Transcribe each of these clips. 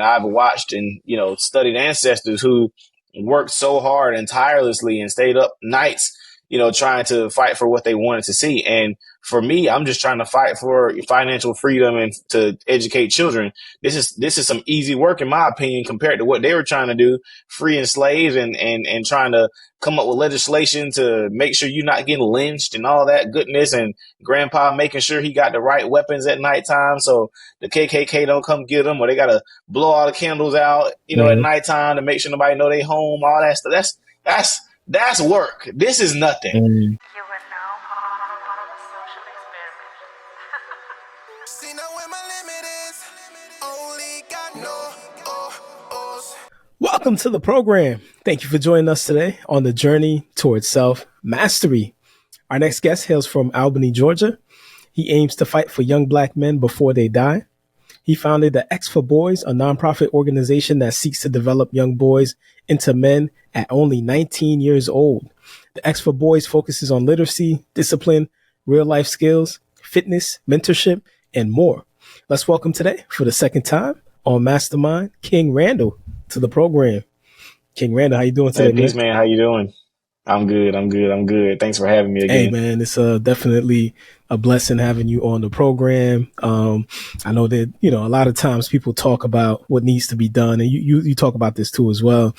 I've watched and, studied ancestors who worked so hard and tirelessly and stayed up nights, trying to fight for what they wanted to see. And for me, I'm just trying to fight for financial freedom and to educate children. This is some easy work, in my opinion, compared to what they were trying to do, freeing slaves and trying to come up with legislation to make sure you're not getting lynched and all that goodness. And grandpa making sure he got the right weapons at nighttime so the KKK don't come get them, or they got to blow all the candles out, at nighttime to make sure nobody know they home, all that stuff. That's work. This is nothing. Mm. Welcome to the program. Thank you for joining us today on the journey towards self-mastery. Our next guest hails from Albany, Georgia. He aims to fight for young Black men before they die. He founded the X for Boys, a nonprofit organization that seeks to develop young boys into men at only 19 years old. The X for Boys focuses on literacy, discipline, real-life skills, fitness, mentorship, and more. Let's welcome today, for the second time on MasterMine, King Randall to the program. King Randall, how you doing today, man? Peace, man. How you doing? I'm good. Thanks for having me again. Hey, man, it's definitely a blessing having you on the program. I know that, a lot of times people talk about what needs to be done, and you talk about this too as well.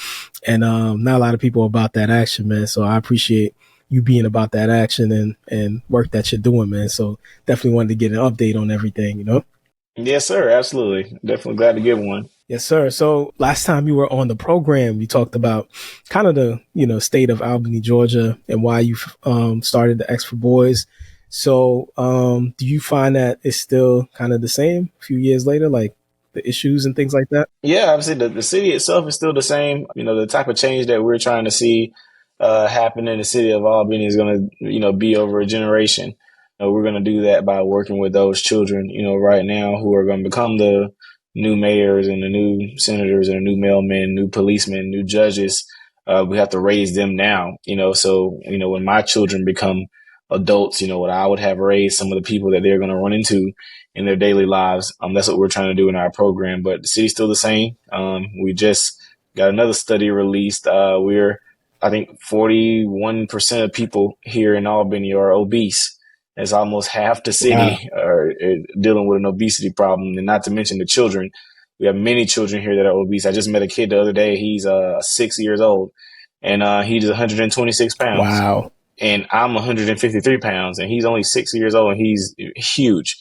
And not a lot of people are about that action, man. So I appreciate you being about that action and work that you're doing, man. So definitely wanted to get an update on everything, Yes, sir. Absolutely. Definitely glad to give one. Yes, sir. So last time you were on the program, you talked about kind of the, state of Albany, Georgia, and why you started the X for Boys. So do you find that it's still kind of the same a few years later, like the issues and things like that? Yeah, obviously the city itself is still the same. The type of change that we're trying to see happen in the city of Albany is going to, be over a generation. We're going to do that by working with those children, right now who are going to become the new mayors and the new senators and the new mailmen, new policemen, new judges. We have to raise them now, so, when my children become adults, what I would have raised some of the people that they're going to run into in their daily lives. That's what we're trying to do in our program, but the city's still the same. We just got another study released. I think 41% of people here in Albany are obese. It's almost half the city are dealing with an obesity problem, and not to mention the children. We have many children here that are obese. I just met a kid the other day. He's 6 years old, and he's 126 pounds. Wow. And I'm 153 pounds, and he's only 6 years old, and he's huge,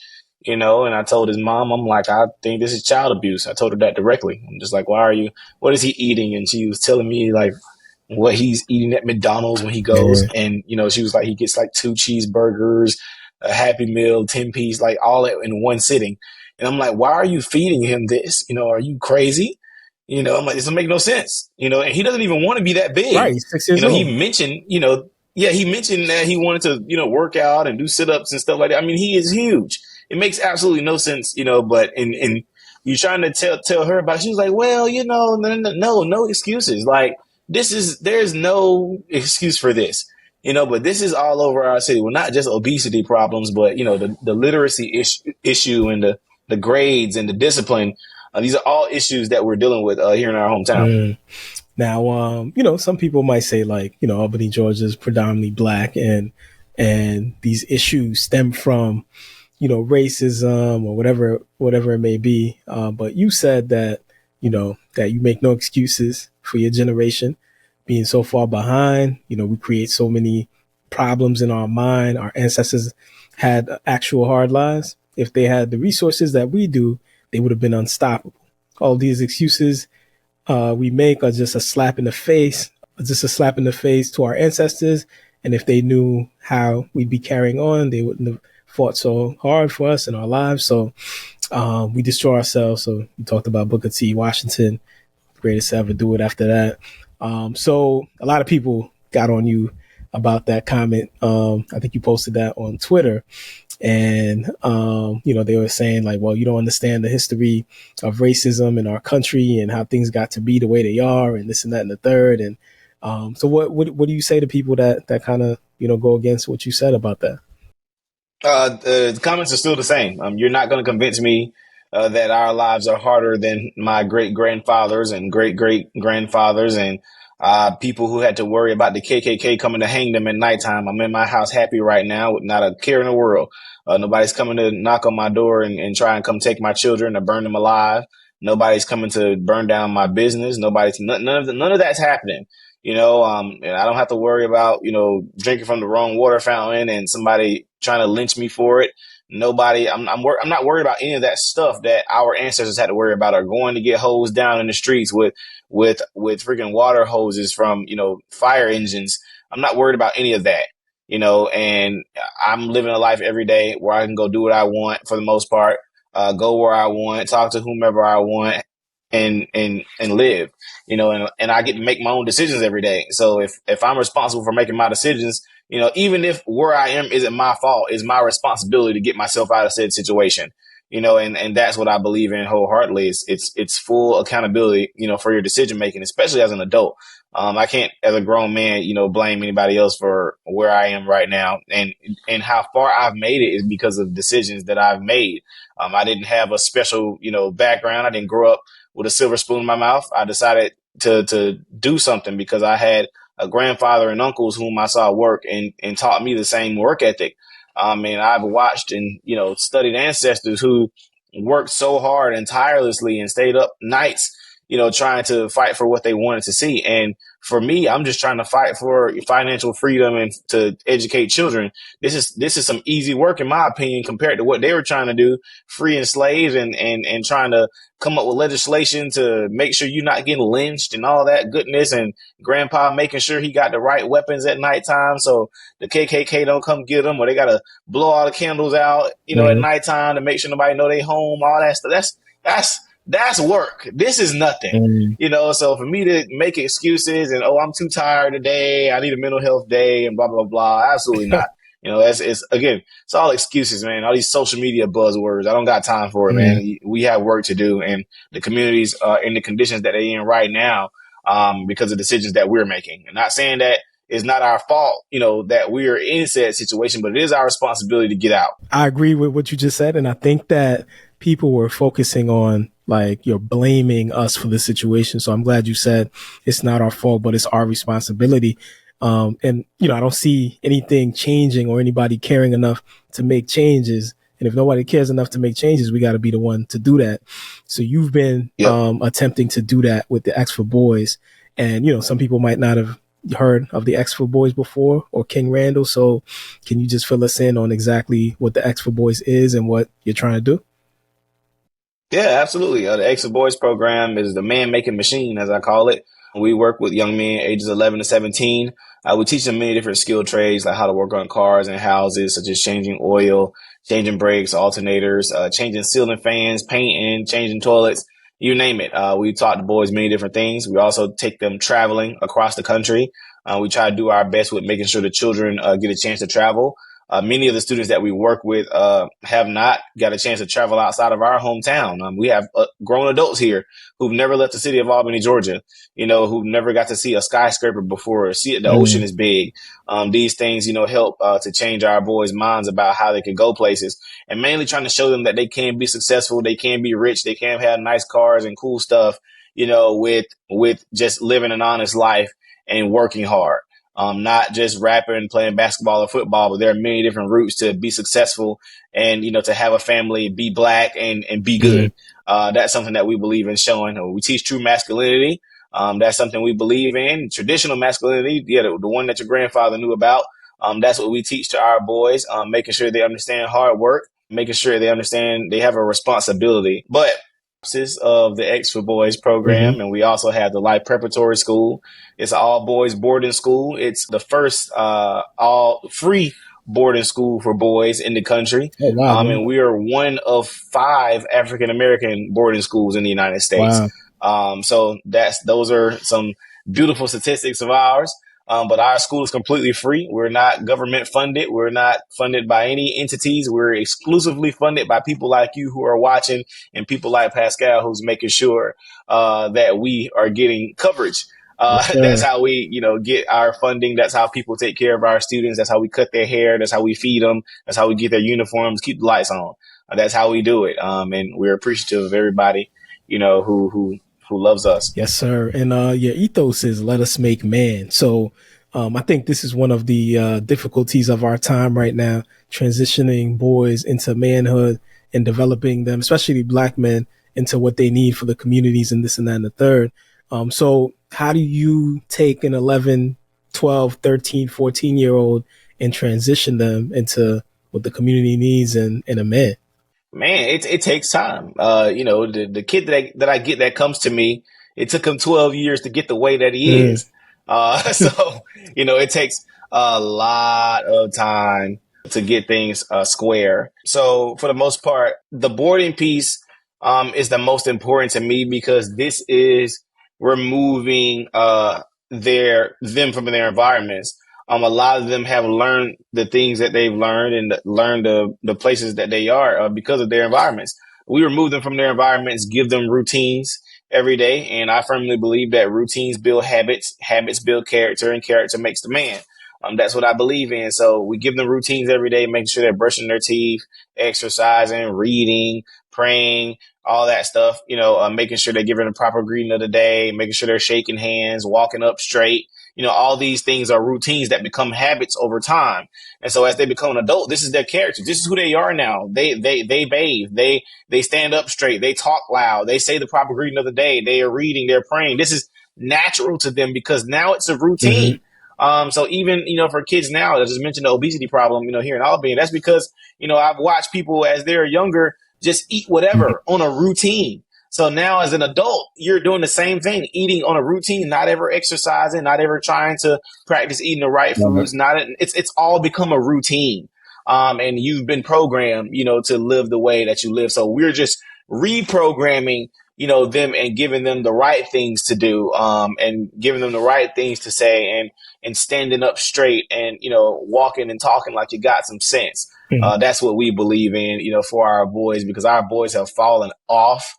And I told his mom, I'm like, I think this is child abuse. I told her that directly. I'm just like, what is he eating? And she was telling me like what he's eating at McDonald's when he goes. Yeah. And, she was like, he gets like 2 cheeseburgers, a Happy Meal, 10-piece, like all in one sitting. And I'm like, why are you feeding him this? Are you crazy? I'm like, this doesn't make no sense. And he doesn't even want to be that big. Right. He's 6 years old. He mentioned, he mentioned that he wanted to, work out and do sit-ups and stuff like that. I mean, he is huge. It makes absolutely no sense, but and you're trying to tell her about it. She's like, well, no excuses. Like there's no excuse for this, but this is all over our city. Well, not just obesity problems, but the literacy issue and the grades and the discipline. These are all issues that we're dealing with here in our hometown. Now, some people might say like, Albany, Georgia is predominantly Black and these issues stem from, racism or whatever it may be. But you said that, that you make no excuses for your generation being so far behind. We create so many problems in our mind. Our ancestors had actual hard lives. If they had the resources that we do, they would have been unstoppable. All these excuses we make are just a slap in the face to our ancestors. And if they knew how we'd be carrying on, they wouldn't have fought so hard for us in our lives. So we destroy ourselves. So you talked about Booker T. Washington, greatest to ever do it after that. So a lot of people got on you about that comment. I think you posted that on Twitter. And, they were saying like, well, you don't understand the history of racism in our country and how things got to be the way they are and this and that and the third. And so what do you say to people that kind of, go against what you said about that? The comments are still the same. You're not going to convince me that our lives are harder than my great grandfathers and great great grandfathers and people who had to worry about the KKK coming to hang them at nighttime. I'm in my house happy right now with not a care in the world. Nobody's coming to knock on my door and try and come take my children or burn them alive. Nobody's coming to burn down my business. None of that's happening. And I don't have to worry about, drinking from the wrong water fountain and somebody trying to lynch me for it. Nobody, I'm not worried about any of that stuff that our ancestors had to worry about, or going to get hosed down in the streets with freaking water hoses from, fire engines. I'm not worried about any of that, and I'm living a life every day where I can go do what I want for the most part, go where I want, talk to whomever I want, and live, and I get to make my own decisions every day. So if I'm responsible for making my decisions, even if where I am isn't my fault, it's my responsibility to get myself out of said situation. And that's what I believe in wholeheartedly. It's full accountability, for your decision making, especially as an adult. I can't, as a grown man, blame anybody else for where I am right now, and how far I've made it is because of decisions that I've made. I didn't have a special, background. I didn't grow up with a silver spoon in my mouth. I decided to do something because I had a grandfather and uncles whom I saw work and taught me the same work ethic. And I've watched and, studied ancestors who worked so hard and tirelessly and stayed up nights, trying to fight for what they wanted to see. And for me, I'm just trying to fight for financial freedom and to educate children. This is some easy work, in my opinion, compared to what they were trying to do, freeing slaves and trying to come up with legislation to make sure you're not getting lynched and all that goodness. And grandpa making sure he got the right weapons at nighttime so the KKK don't come get them, or they got to blow all the candles out, at Mm-hmm. nighttime to make sure nobody know they home, all that stuff. That's work. This is nothing, Mm-hmm. So for me to make excuses and, oh, I'm too tired today, I need a mental health day and blah, blah, blah. Absolutely not. It's all excuses, man. All these social media buzzwords. I don't got time for it, man. We have work to do, and the communities are in the conditions that they're in right now, because of decisions that we're making. I'm not saying that it's not our fault, that we're in said situation, but it is our responsibility to get out. I agree with what you just said, and I think that people were focusing on like you're blaming us for the situation. So I'm glad you said it's not our fault, but it's our responsibility. And I don't see anything changing or anybody caring enough to make changes. And if nobody cares enough to make changes, we got to be the one to do that. So you've been Yep. attempting to do that with the X for Boys, and some people might not have heard of the X for Boys before or King Randall. So can you just fill us in on exactly what the X for Boys is and what you're trying to do? Yeah, absolutely. The Exit Boys program is the man making machine, as I call it. We work with young men ages 11 to 17. We teach them many different skill trades, like how to work on cars and houses, such as changing oil, changing brakes, alternators, changing ceiling fans, painting, changing toilets, you name it. We taught the boys many different things. We also take them traveling across the country. We try to do our best with making sure the children get a chance to travel. Many of the students that we work with have not got a chance to travel outside of our hometown. We have grown adults here who've never left the city of Albany, Georgia, who've never got to see a skyscraper before, or see it. The ocean is big. These things, help to change our boys' minds about how they can go places, and mainly trying to show them that they can be successful, they can be rich, they can have nice cars and cool stuff, with just living an honest life and working hard. Not just rapping, playing basketball or football, but there are many different routes to be successful and, to have a family, be black and be Mm-hmm. good. That's something that we believe in showing. We teach true masculinity. That's something we believe in. Traditional masculinity, yeah, the one that your grandfather knew about. That's what we teach to our boys, making sure they understand hard work, making sure they understand they have a responsibility. But of the X for Boys Mm-hmm. program, and we also have the Life Preparatory School. It's an all boys boarding school. It's the first all free boarding school for boys in the country. Oh wow, And we are one of 5 African American boarding schools in the United States. wow. So those are some beautiful statistics of ours. But our school is completely free. We're not government funded. We're not funded by any entities. We're exclusively funded by people like you who are watching, and people like Pascal, who's making sure that we are getting coverage. Yes, That's sir. how we, get our funding. That's how people take care of our students. That's how we cut their hair. That's how we feed them. That's how we get their uniforms, keep the lights on. That's how we do it. And we're appreciative of everybody, who loves us. Yes, sir. And your ethos is let us make man. So I think this is one of the difficulties of our time right now, transitioning boys into manhood and developing them, especially black men, into what they need for the communities and this and that and the third. So how do you take an 11, 12, 13, 14-year-old and transition them into what the community needs and a man? Man, it takes time. The kid that I get that comes to me, it took him 12 years to get the way that he Mm. is. So it takes a lot of time to get things square. So for the most part, the boarding piece is the most important to me because this is removing them from their environments. A lot of them have learned the things that they've learned and learned the places that they are because of their environments. We remove them from their environments, give them routines every day. And I firmly believe that routines build habits, habits build character, and character makes the man. That's what I believe in. So we give them routines every day, making sure they're brushing their teeth, exercising, reading, praying, all that stuff, making sure they're giving the proper greeting of the day, making sure they're shaking hands, walking up straight. All these things are routines that become habits over time. And so as they become an adult, this is their character. This is who they are now. They bathe. They stand up straight. They talk loud. They say the proper greeting of the day. They are reading. They're praying. This is natural to them because now it's a routine. So even, for kids now, I just mentioned the obesity problem, here in Albany, that's because, I've watched people as they're younger just eat whatever on a routine. So now as an adult, you're doing the same thing, eating on a routine, not ever exercising, not ever trying to practice eating the right foods. It's all become a routine. And you've been programmed, to live the way that you live. So we're just reprogramming, them and giving them the right things to do, and giving them the right things to say and standing up straight and, walking and talking like you got some sense. That's what we believe in, for our boys, because our boys have fallen off.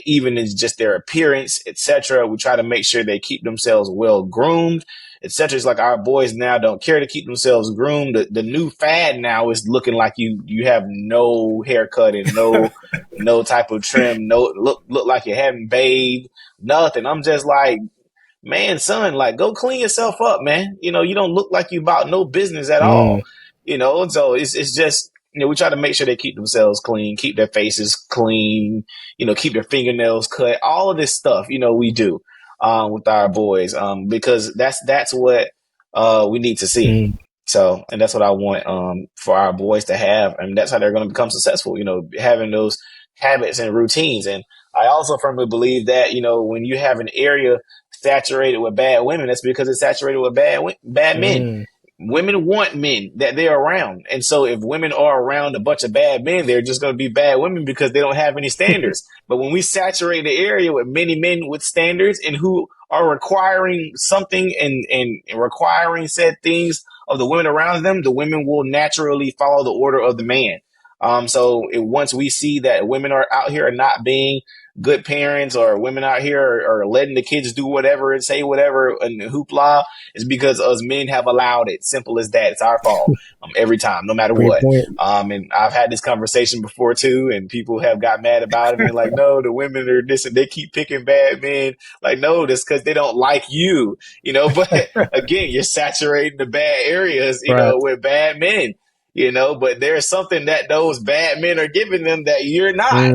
Even in just their appearance, etc. We try to make sure they keep themselves well groomed, etc. It's like our boys now don't care to keep themselves groomed. The new fad now is looking like you have no haircut and no type of trim, no look like you haven't bathed, nothing. I'm just like, man, son, like go clean yourself up, man. You don't look like you about no business at all. And so it's just, we try to make sure they keep themselves clean, keep their faces clean, keep their fingernails cut, all of this stuff, we do, with our boys, because that's what, we need to see. So, and that's what I want, for our boys to have. And that's how they're going to become successful, having those habits and routines. And I also firmly believe that, when you have an area saturated with bad women, that's because it's saturated with bad men. Women want men that they're around. And so if women are around a bunch of bad men, they're just going to be bad women because they don't have any standards. But when we saturate the area with many men with standards and who are requiring something and requiring said things of the women around them, the women will naturally follow the order of the man. So once we see that women are out here and not being good parents, or women out here are letting the kids do whatever and say whatever and hoopla, is because us men have allowed it. Simple as that. It's our fault, every time, no matter Great what. point. And I've had this conversation before too, and people have got mad about it and like, no, the women are this and they keep picking bad men. Like, no, that's because they don't like you, but again, you're saturating the bad areas, Right. with bad men. But there's something that those bad men are giving them that you're not,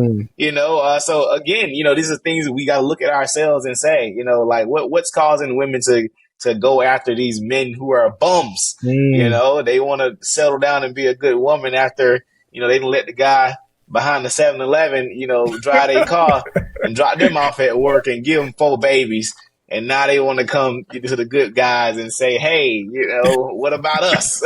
so again, these are things that we got to look at ourselves and say, like what's causing women to go after these men who are bums. They want to settle down and be a good woman after, they didn't let the guy behind the 7-Eleven, drive their car and drop them off at work and give them 4 babies. And now they want to come to the good guys and say, hey, what about us?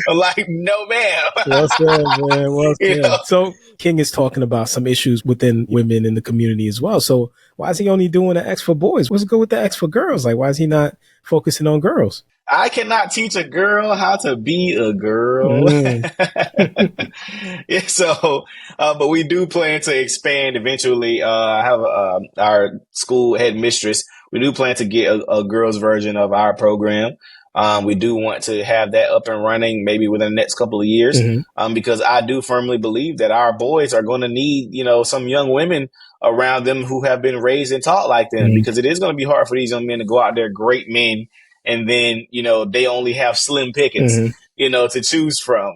I'm like, no, ma'am. Well said, man. Well said. So King is talking about some issues within women in the community as well. So why is he only doing an X for boys? What's good with the X for girls? Like, why is he not focusing on girls? I cannot teach a girl how to be a girl. Yeah, so, but we do plan to expand eventually. I have our school headmistress. We do plan to get a girls version of our program. We do want to have that up and running maybe within the next couple of years, Mm-hmm. because I do firmly believe that our boys are going to need, some young women around them who have been raised and taught like them, Mm-hmm. because it is going to be hard for these young men to go out there great men, and then, they only have slim pickings, Mm-hmm. to choose from,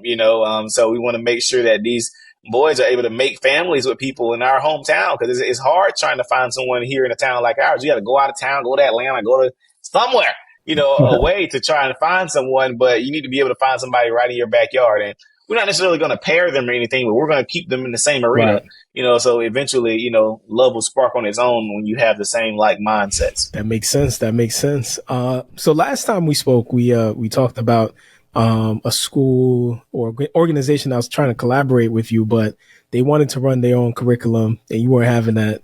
so we want to make sure that these boys are able to make families with people in our hometown, because it's hard trying to find someone here in a town like ours. You got to go out of town, go to Atlanta, go to somewhere, away to try and find someone, but you need to be able to find somebody right in your backyard. And we're not necessarily going to pair them or anything, but we're going to keep them in the same arena, Right. so eventually, love will spark on its own when you have the same like mindsets. That makes sense. That makes sense. So last time we spoke, we talked about a school or organization that was trying to collaborate with you, but they wanted to run their own curriculum and you weren't having that.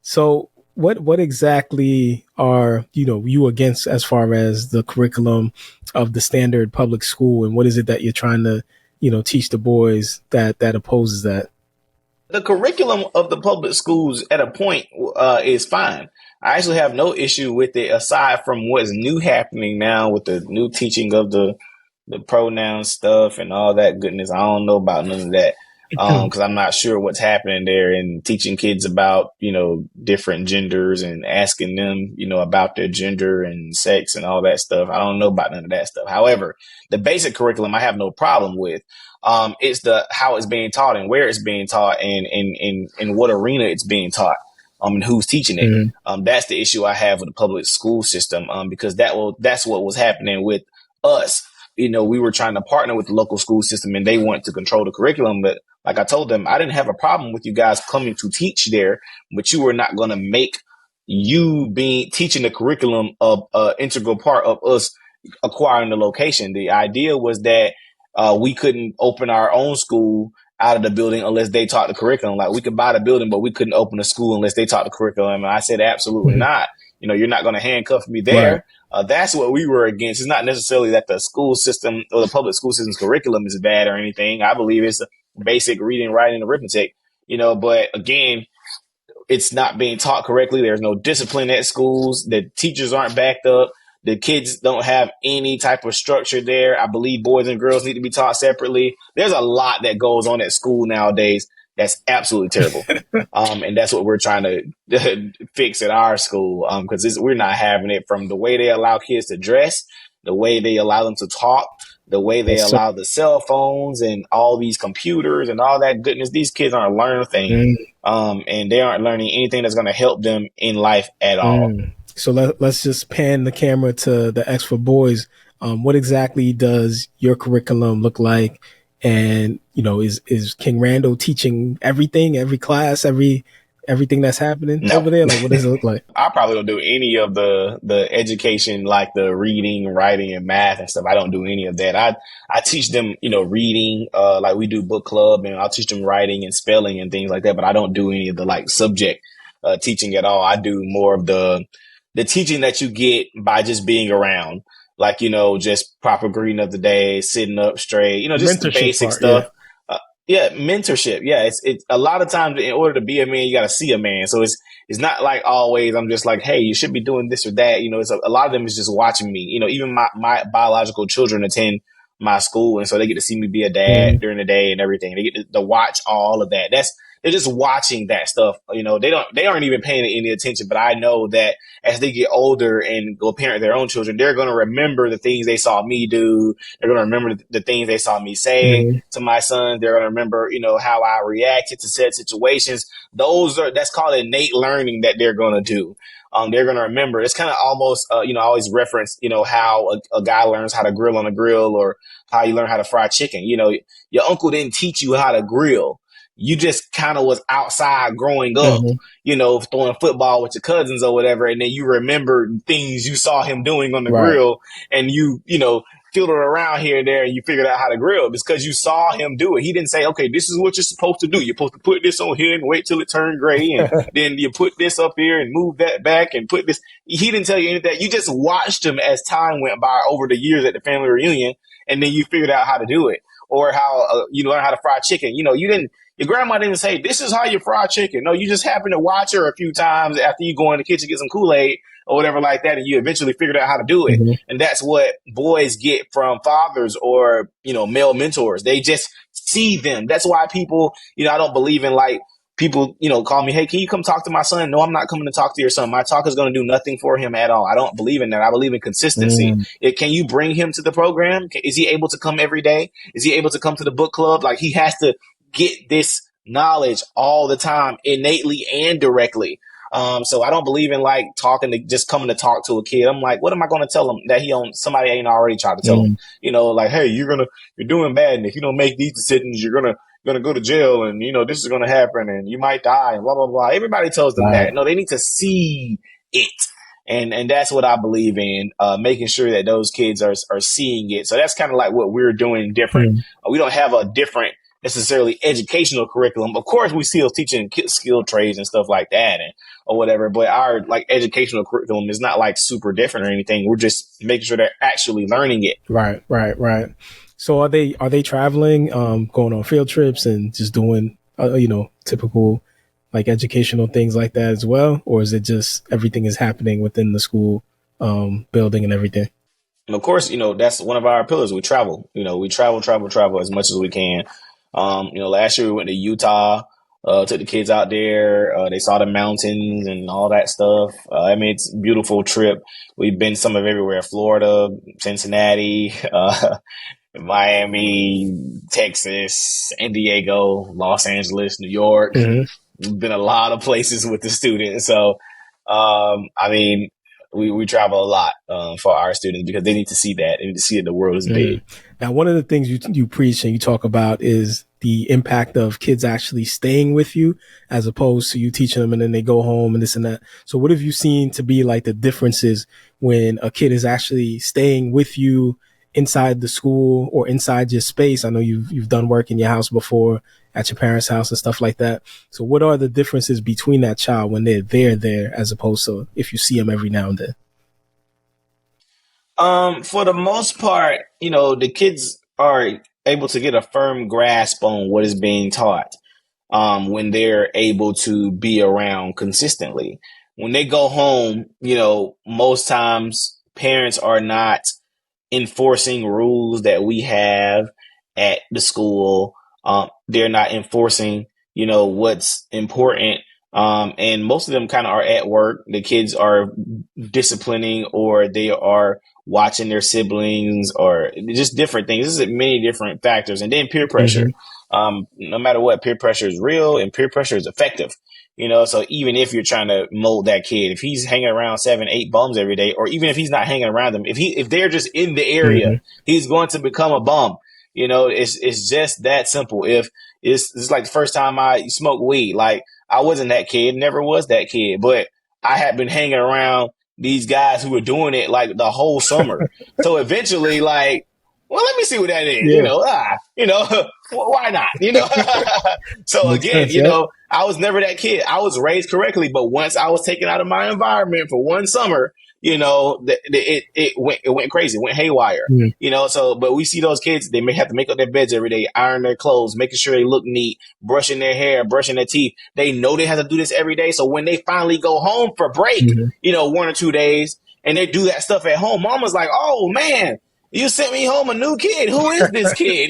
So what exactly are, you against as far as the curriculum of the standard public school, and what is it that you're trying to, teach the boys that opposes that? The curriculum of the public schools at a point is fine. I actually have no issue with it, aside from what's new happening now with the new teaching of the pronoun stuff and all that goodness. I don't know about none of that, because I'm not sure what's happening there, and teaching kids about, different genders and asking them, about their gender and sex and all that stuff. I don't know about none of that stuff. However, the basic curriculum I have no problem with. It's the how it's being taught and where it's being taught, and in what arena it's being taught, and who's teaching it. Mm-hmm. That's the issue I have with the public school system, because that's what was happening with us. We were trying to partner with the local school system, and they want to control the curriculum. But like I told them, I didn't have a problem with you guys coming to teach there, but you were not going to make you being teaching the curriculum of integral part of us acquiring the location. The idea was that we couldn't open our own school out of the building unless they taught the curriculum. Like, we could buy the building, but we couldn't open a school unless they taught the curriculum. And I said, absolutely Mm-hmm. not. You're not going to handcuff me Right. there. That's what we were against. It's not necessarily that the school system or the public school system's curriculum is bad or anything. I believe it's basic reading, writing, and arithmetic, but again, it's not being taught correctly. There's no discipline at schools. The teachers aren't backed up. The kids don't have any type of structure there. I believe boys and girls need to be taught separately. There's a lot that goes on at school nowadays that's absolutely terrible. And that's what we're trying to fix at our school, because we're not having it, from the way they allow kids to dress, the way they allow them to talk, the way they allow the cell phones and all these computers and all that goodness. These kids aren't learning a thing, and they aren't learning anything that's going to help them in life at all. So let's just pan the camera to the X for Boys. What exactly does your curriculum look like? And, is King Randall teaching everything, every class, everything that's happening over there? Like, what does it look like? I probably don't do any of the education, like the reading, writing, and math and stuff. I don't do any of that. I teach them, reading, like we do book club, and I'll teach them writing and spelling and things like that. But I don't do any of the like subject teaching at all. I do more of the teaching that you get by just being around, like, just proper greeting of the day, sitting up straight, just the basic stuff. Yeah. Mentorship. Yeah. It's a lot of times, in order to be a man, you got to see a man. So it's not like always I'm just like, hey, you should be doing this or that. It's a lot of them is just watching me. Even my biological children attend my school, and so they get to see me be a dad during the day and everything. They get to watch all of that. They're just watching that stuff. They aren't even paying it any attention, but I know that as they get older and go parent their own children, they're going to remember the things they saw me do. They're going to remember the things they saw me say to my son. They're going to remember, how I reacted to said situations. That's called innate learning that they're going to do. They're going to remember. It's kind of almost, I always reference, how a guy learns how to grill on a grill, or how you learn how to fry chicken. Your uncle didn't teach you how to grill. You just kind of was outside growing up, throwing football with your cousins or whatever. And then you remember things you saw him doing on the grill, and you fiddled around here and there, and you figured out how to grill. It's because you saw him do it. He didn't say, okay, this is what you're supposed to do. You're supposed to put this on here and wait till it turned gray. And then you put this up here and move that back and put this. He didn't tell you any of that. You just watched him as time went by over the years at the family reunion. And then you figured out how to do it, or how you learn how to fry chicken. You Your grandma didn't say, this is how you fry chicken. No, you just happen to watch her a few times after you go in the kitchen, get some Kool-Aid or whatever like that, and you eventually figured out how to do it. Mm-hmm. And that's what boys get from fathers or, male mentors. They just see them. That's why people, I don't believe in like, people, call me, hey, can you come talk to my son? No, I'm not coming to talk to your son. My talk is going to do nothing for him at all. I don't believe in that. I believe in consistency. Can you bring him to the program? Is he able to come every day? Is he able to come to the book club? Like, he has to get this knowledge all the time, innately and directly. So I don't believe in like just coming to talk to a kid. I'm like, what am I going to tell him that somebody ain't already tried to tell him? Like, hey, you're doing bad, and if you don't make these decisions, you're gonna go to jail, and this is gonna happen, and you might die, and blah blah blah. Everybody tells them that. No, they need to see it, and that's what I believe in. Making sure that those kids are seeing it. So that's kind of like what we're doing different. We don't have a different necessarily educational curriculum. Of course, we still teaching skill trades and stuff like that, or whatever. But our like educational curriculum is not like super different or anything. We're just making sure they're actually learning it. Right. So are they traveling, going on field trips and just doing, typical like educational things like that as well? Or is it just everything is happening within the school, building and everything? And of course, that's one of our pillars. We travel, we travel as much as we can. Last year we went to Utah, took the kids out there. They saw the mountains and all that stuff. It's a beautiful trip. We've been some of everywhere: Florida, Cincinnati, Miami, Texas, San Diego, Los Angeles, New York. We've been a lot of places with the students. So, we travel a lot for our students because they need to see that. They need to see that the world is big. Now, one of the things you preach and you talk about is the impact of kids actually staying with you as opposed to you teaching them and then they go home and this and that. So what have you seen to be like the differences when a kid is actually staying with you inside the school or inside your space? I know you've done work in your house before, at your parents' house and stuff like that. So what are the differences between that child when they're there as opposed to if you see them every now and then? For the most part, the kids are able to get a firm grasp on what is being taught when they're able to be around consistently. When they go home, most times parents are not enforcing rules that we have at the school. They're not enforcing, what's important. And most of them kind of are at work. The kids are disciplining or they are watching their siblings or just different things. This is many different factors. And then peer pressure. No matter what, peer pressure is real and peer pressure is effective. So even if you're trying to mold that kid, if he's hanging around 7, 8 bums every day, or even if he's not hanging around them, if they're just in the area, he's going to become a bum. It's just that simple. If it's like the first time I smoked weed, like I wasn't that kid, never was that kid, but I had been hanging around these guys who were doing it like the whole summer. So eventually, like, well, let me see what that is. Why not? So again, I was never that kid. I was raised correctly, but once I was taken out of my environment for one summer, it went crazy, went haywire. But we see those kids, they may have to make up their beds every day, iron their clothes, making sure they look neat, brushing their hair, brushing their teeth. They know they have to do this every day. So when they finally go home for break, 1 or 2 days, and they do that stuff at home, mama's like, oh man, you sent me home a new kid. Who is this kid?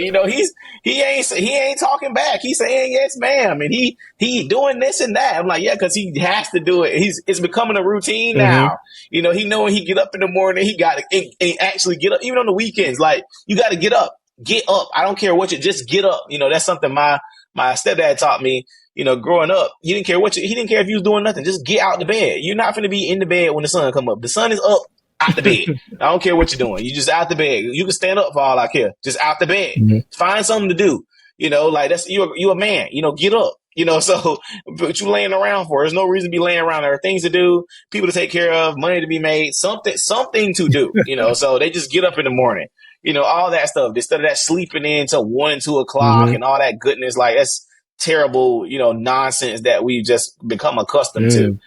He ain't talking back. He's saying yes, ma'am, and he doing this and that. I'm like, yeah, because he has to do it. It's becoming a routine now. He know when he get up in the morning, he got to and he actually get up. Even on the weekends, like you got to get up. Get up. I don't care what just get up. That's something my stepdad taught me. Growing up, he didn't care he didn't care if you was doing nothing. Just get out the bed. You're not going to be in the bed when the sun come up. The sun is up. Out the bed. I don't care what you're doing. You just out the bed. You can stand up for all I care. Just out the bed. Find something to do. Like that's you a man. Get up. So but you laying around for. There's no reason to be laying around. There are things to do, people to take care of, money to be made, something to do. So they just get up in the morning. All that stuff. Instead of that sleeping in till 1 and 2 o'clock and all that goodness, like that's terrible. Nonsense that we've just become accustomed to.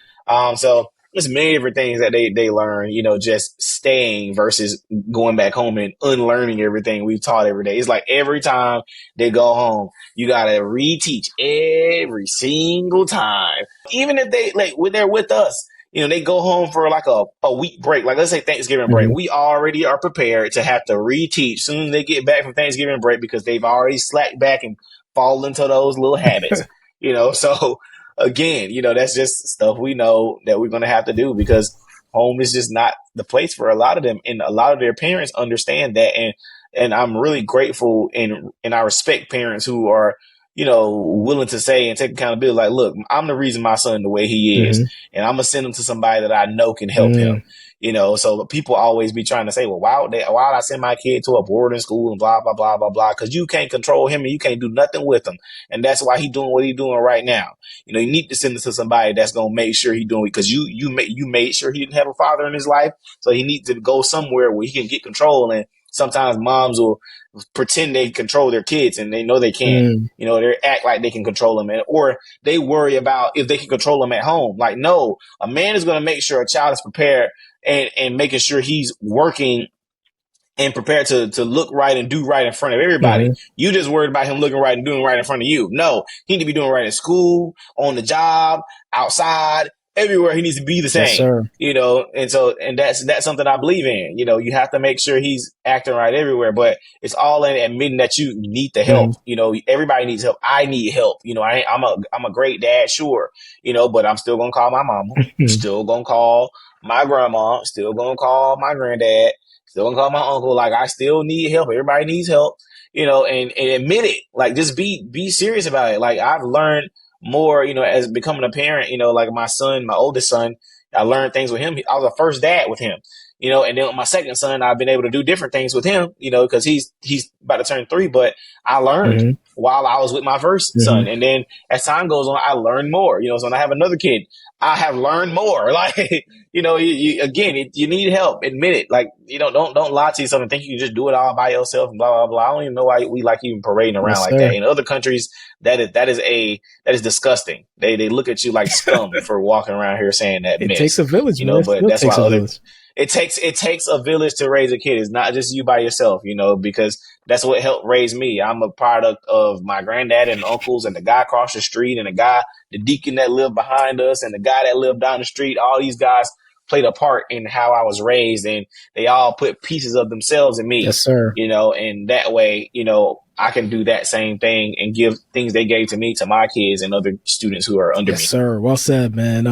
So there's many different things that they learn, just staying versus going back home and unlearning everything we've taught every day. It's like every time they go home, you got to reteach every single time. Even if when they're with us, they go home for like a week break. Like, let's say Thanksgiving break. Mm-hmm. We already are prepared to have to reteach soon as they get back from Thanksgiving break because they've already slacked back and fall into those little habits, So again, that's just stuff we know that we're going to have to do because home is just not the place for a lot of them. And a lot of their parents understand that. And I'm really grateful and I respect parents who are, willing to say and take accountability. Like, look, I'm the reason my son the way he is, Mm-hmm. and I'm gonna send him to somebody that I know can help him. Mm. So people always be trying to say, well, why would I send my kid to a boarding school and blah, blah, blah, blah, blah. Cause you can't control him and you can't do nothing with him. And that's why he's doing what he's doing right now. You need to send it to somebody that's going to make sure he's doing it. Cause you made sure he didn't have a father in his life. So he needs to go somewhere where he can get control. And sometimes moms will pretend they control their kids and they know they can't. Mm. They act like they can control them, or they worry about if they can control them at home. Like, no, a man is going to make sure a child is prepared and making sure he's working and prepared to look right and do right in front of everybody. Mm-hmm. You just worried about him looking right and doing right in front of you. No, he need to be doing right at school, on the job, outside, everywhere. He needs to be the Yes, same, sir. and that's something I believe in. You have to make sure he's acting right everywhere, but it's all in admitting that you need the help. Mm-hmm. Everybody needs help. I need help. I'm a great dad, sure, but I'm still gonna call my mama, still gonna call my grandma, still gonna call my granddad, still gonna call my uncle. Like, I still need help. Everybody needs help, and admit it. Like, just be serious about it. Like, I've learned more, as becoming a parent, like my son, my oldest son, I learned things with him. I was a first dad with him, and then with my second son, I've been able to do different things with him, because he's about to turn 3, but I learned Mm-hmm. while I was with my first son. And then as time goes on, I learned more, so when I have another kid, I have learned more. Like, you need help, admit it. Like, don't lie to yourself and think you can just do it all by yourself and blah, blah, blah. I don't even know why we like even parading around Yes, like sir. that. In other countries, that is disgusting. They look at you like scum for walking around here saying that It mess. takes a village, man. But It that's why takes a village. it takes a village to raise a kid. It's not just you by yourself, because that's what helped raise me. I'm a product of my granddad and uncles and the guy across the street and the deacon that lived behind us and the guy that lived down the street. All these guys played a part in how I was raised, and they all put pieces of themselves in me, Yes, sir. and that way, I can do that same thing and give things they gave to me to my kids and other students who are under me. Yes, sir. Well said, man.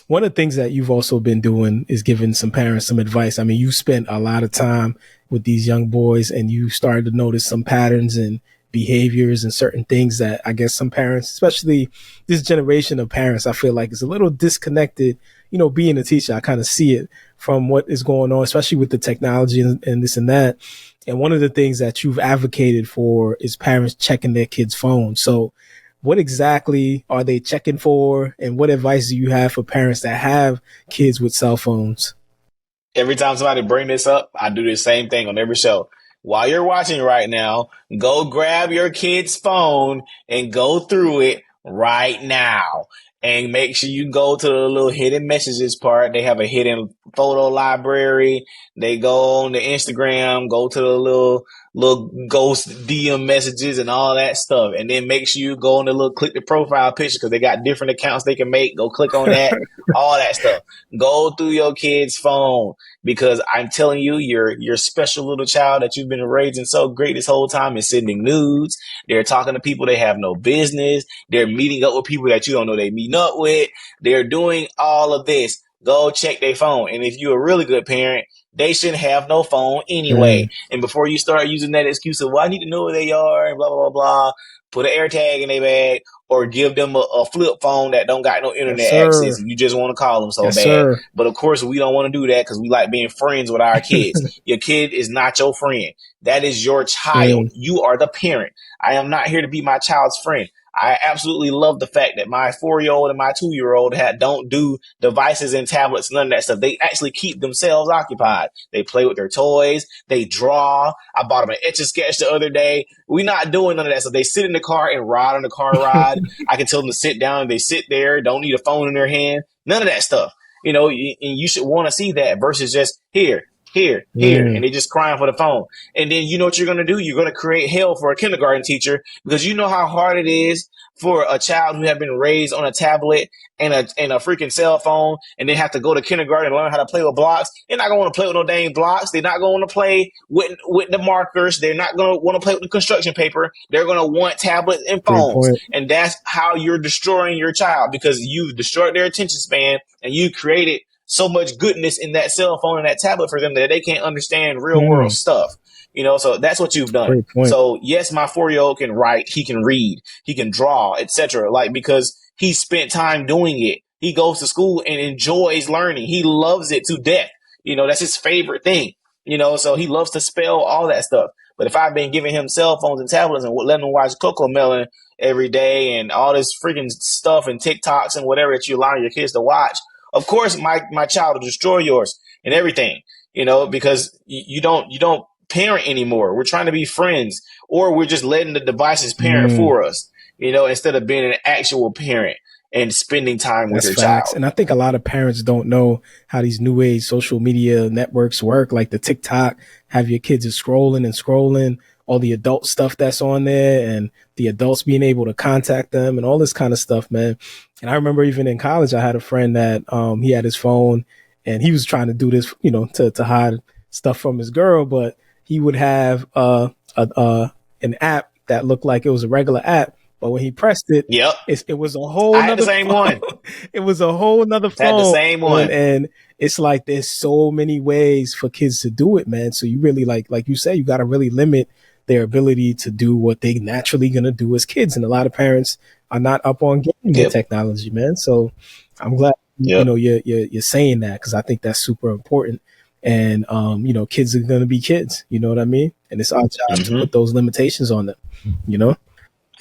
One of the things that you've also been doing is giving some parents some advice. I mean, you spent a lot of time with these young boys and you started to notice some patterns and behaviors and certain things that I guess some parents, especially this generation of parents, I feel like is a little disconnected. Being a teacher, I kind of see it from what is going on, especially with the technology and this and that. And one of the things that you've advocated for is parents checking their kids' phones. So what exactly are they checking for? And what advice do you have for parents that have kids with cell phones? Every time somebody bring this up, I do the same thing on every show. While you're watching right now, go grab your kid's phone and go through it right now. And make sure you go to the little hidden messages part. They have a hidden photo library. They go on the Instagram, go to the little ghost DM messages and all that stuff. And then make sure you go on the little click the profile picture because they got different accounts they can make. Go click on that, all that stuff. Go through your kid's phone because I'm telling you, your special little child that you've been raising so great this whole time is sending nudes. They're talking to people they have no business. They're meeting up with people that you don't know they meeting up with. They're doing all of this. Go check their phone. And if you're a really good parent, they shouldn't have no phone anyway. And before you start using that excuse of, well, I need to know where they are and blah, blah, blah, blah, put an air tag in their bag or give them a flip phone that don't got no internet access and you just want to call them so Yes, bad. Sir. But of course, we don't want to do that because we like being friends with our kids. Your kid is not your friend. That is your child. You are the parent. I am not here to be my child's friend. I absolutely love the fact that my 4-year-old and my 2-year-old don't do devices and tablets, none of that stuff. They actually keep themselves occupied. They play with their toys. They draw. I bought them an Etch-a-Sketch the other day. We're not doing none of that stuff. They sit in the car and ride on the car ride. I can tell them to sit down and they sit there. Don't need a phone in their hand. None of that stuff. and you should want to see that versus just here, and Mm. they just crying for the phone. And then you know what you're going to do? You're going to create hell for a kindergarten teacher because you know how hard it is for a child who have been raised on a tablet and a freaking cell phone, and they have to go to kindergarten and learn how to play with blocks. They're not going to want to play with no dang blocks. They're not going to want to play with the markers. They're not going to want to play with the construction paper. They're going to want tablets and Great phones. point. And that's how you're destroying your child, because you've destroyed their attention span and you created so much goodness in that cell phone and that tablet for them that they can't understand real world Mm. stuff. So that's what you've done. Great point. So yes, my 4-year-old can write, he can read, he can draw, etc. Like, because he spent time doing it. He goes to school and enjoys learning. He loves it to death. That's his favorite thing. So he loves to spell, all that stuff. But if I've been giving him cell phones and tablets and letting him watch Coco Melon every day and all this freaking stuff and TikToks and whatever that you allow your kids to watch, of course my child will destroy yours and everything. Because you don't parent anymore. We're trying to be friends, or we're just letting the devices parent for us, instead of being an actual parent and spending time with That's your facts. child. And I think a lot of parents don't know how these new age social media networks work, like the TikTok, have your kids is scrolling and scrolling, all the adult stuff that's on there, and the adults being able to contact them and all this kind of stuff, man. And I remember even in college, I had a friend that he had his phone and he was trying to do this, to hide stuff from his girl, but he would have an app that looked like it was a regular app. But when he pressed it, Yep, it was a whole I had the nother same phone. one. It was a whole nother phone. Had the same one. And it's like there's so many ways for kids to do it, man. So you really like you say, you got to really limit their ability to do what they naturally gonna do as kids. And a lot of parents are not up on getting their technology, man. So I'm glad you're saying that, because I think that's super important. And kids are gonna be kids. You know what I mean? And it's our job to put those limitations on them.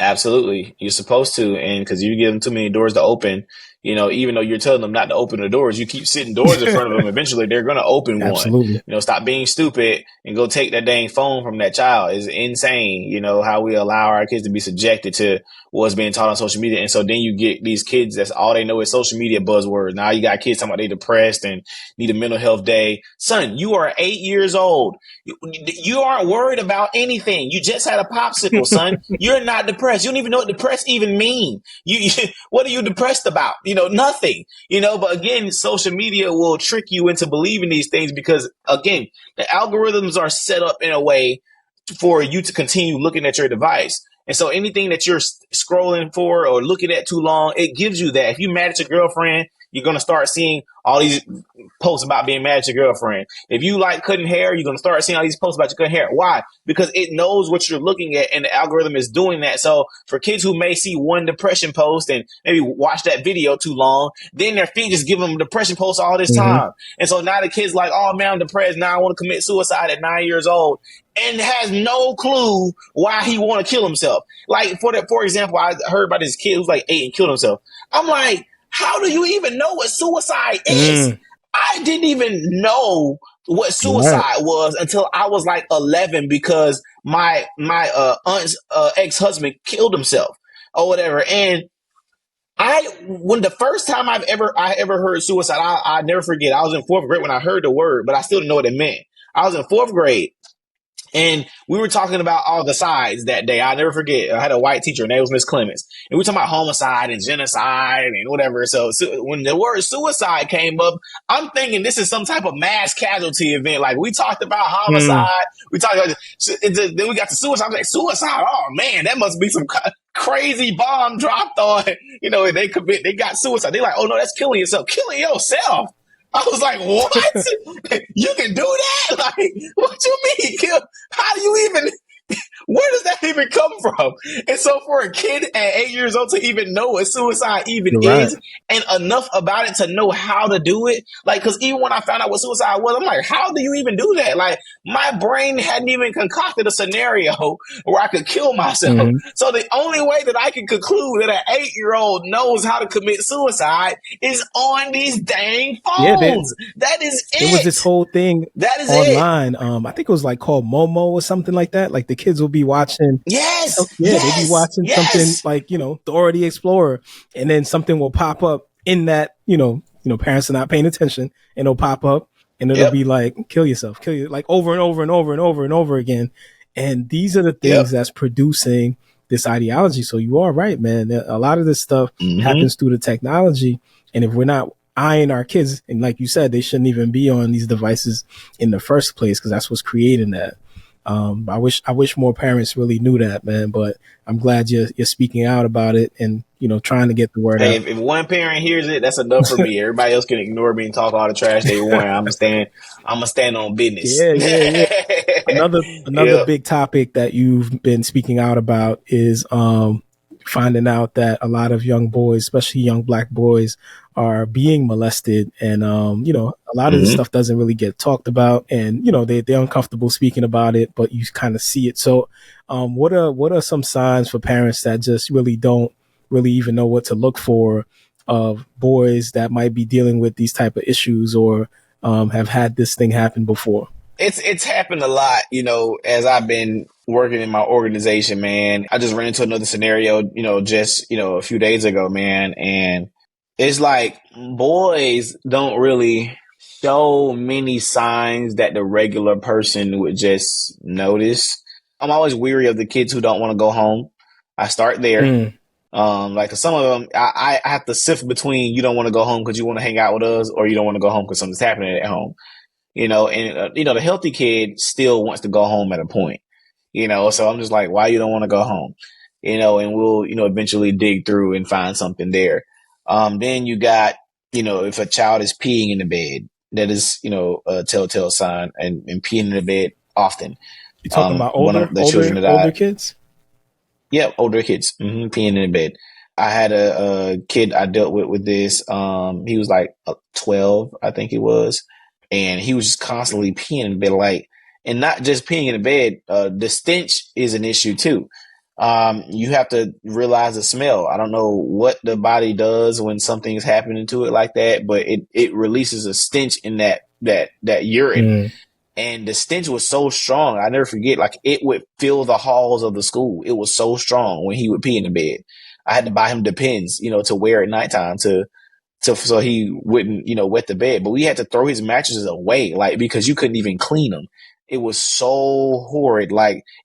Absolutely. You're supposed to. And because you give them too many doors to open, even though you're telling them not to open the doors, you keep sitting doors in front of them. Eventually, they're going to open Absolutely. one. Stop being stupid and go take that dang phone from that child. Is insane. How we allow our kids to be subjected to what's being taught on social media. And so then you get these kids that's all they know is social media buzzwords. Now you got kids talking about they depressed and need a mental health day. Son, you are 8 years old. You aren't worried about anything. You just had a popsicle, son. You're not depressed. You don't even know what depressed even mean. What are you depressed about? Nothing. But again, social media will trick you into believing these things because, again, the algorithms are set up in a way for you to continue looking at your device. And so anything that you're scrolling for or looking at too long, it gives you that. If you're mad at your girlfriend, you're going to start seeing all these posts about being mad at your girlfriend. If you like cutting hair, you're going to start seeing all these posts about your cutting hair. Why? Because it knows what you're looking at and the algorithm is doing that. So for kids who may see one depression post and maybe watch that video too long, then their feed just give them depression posts all this time. And so now the kid's like, oh man, I'm depressed. Now I want to commit suicide at 9 years old, and has no clue why he want to kill himself. Like for example, I heard about this kid who's like 8 and killed himself. I'm like, how do you even know what suicide is? I didn't even know what suicide was until I was like 11 because my aunt's ex-husband killed himself or whatever. And when the first time I ever heard suicide, I never forget. I was in 4th grade when I heard the word, but I still didn't know what it meant. I was in 4th grade. And we were talking about all the sides that day. I'll never forget. I had a white teacher, her name was Miss Clemens. And we were talking about homicide and genocide and whatever. So when the word suicide came up, I'm thinking this is some type of mass casualty event. Like we talked about homicide. We talked about then we got to suicide. I was like, suicide? Oh man, that must be some crazy bomb dropped on, they got suicide. They're like, oh no, that's killing yourself. Killing yourself. I was like, what? You can do that? Like, what you mean? How do you even, where does that even come from? And so for a kid at 8 years old to even know what suicide even is and enough about it to know how to do it, like, because even when I found out what suicide was, I'm like, how do you even do that? Like, my brain hadn't even concocted a scenario where I could kill myself. So the only way that I can conclude that an 8-year-old knows how to commit suicide is on these dang phones. That is it. There was this whole thing that is online. I think it was like called Momo or something like that. Like the kids will be watching. They'd be watching something like, Dora the Explorer, and then something will pop up in that, parents are not paying attention, and it'll pop up, and it'll Yep. be like, kill yourself, kill you, like over and over and over and over and over again. And these are the Yep. things that's producing this ideology. So you are right, man. A lot of this stuff happens through the technology. And if we're not eyeing our kids, and like you said, they shouldn't even be on these devices in the first place, because that's what's creating that. I wish more parents really knew that, man. But I'm glad you're speaking out about it, and trying to get the word Hey, out. if one parent hears it, that's enough for me. Everybody else can ignore me and talk all the trash they want. I'm gonna stand on business. Yeah. Another Yep. big topic that you've been speaking out about is finding out that a lot of young boys, especially young black boys, are being molested, and a lot of this stuff doesn't really get talked about, and they're uncomfortable speaking about it, but you kind of see it. So, what are some signs for parents that just really don't really even know what to look for of boys that might be dealing with these type of issues, or have had this thing happen before? It's happened a lot, as I've been working in my organization, man. I just ran into another scenario, just, a few days ago, man. And it's like boys don't really show many signs that the regular person would just notice. I'm always weary of the kids who don't want to go home. I start there. Like some of them, I have to sift between you don't want to go home because you want to hang out with us, or you don't want to go home because something's happening at home. The healthy kid still wants to go home at a point, so I'm just like, why you don't want to go home, and we'll, eventually dig through and find something there. Then you got, if a child is peeing in the bed, that is, a telltale sign, and peeing in the bed often. You talking about One of the children that older kids? Yep, older kids, peeing in the bed. I had a kid I dealt with this. He was like 12, I think he was. And he was just constantly peeing in the bed, and not just peeing in the bed. The stench is an issue too. You have to realize the smell. I don't know what the body does when something's happening to it like that, but it releases a stench in that urine. And the stench was so strong. I never forget, like it would fill the halls of the school. It was so strong when he would pee in the bed. I had to buy him Depends, to wear at nighttime so he wouldn't, wet the bed. But we had to throw his mattresses away, because you couldn't even clean them. It was so horrid.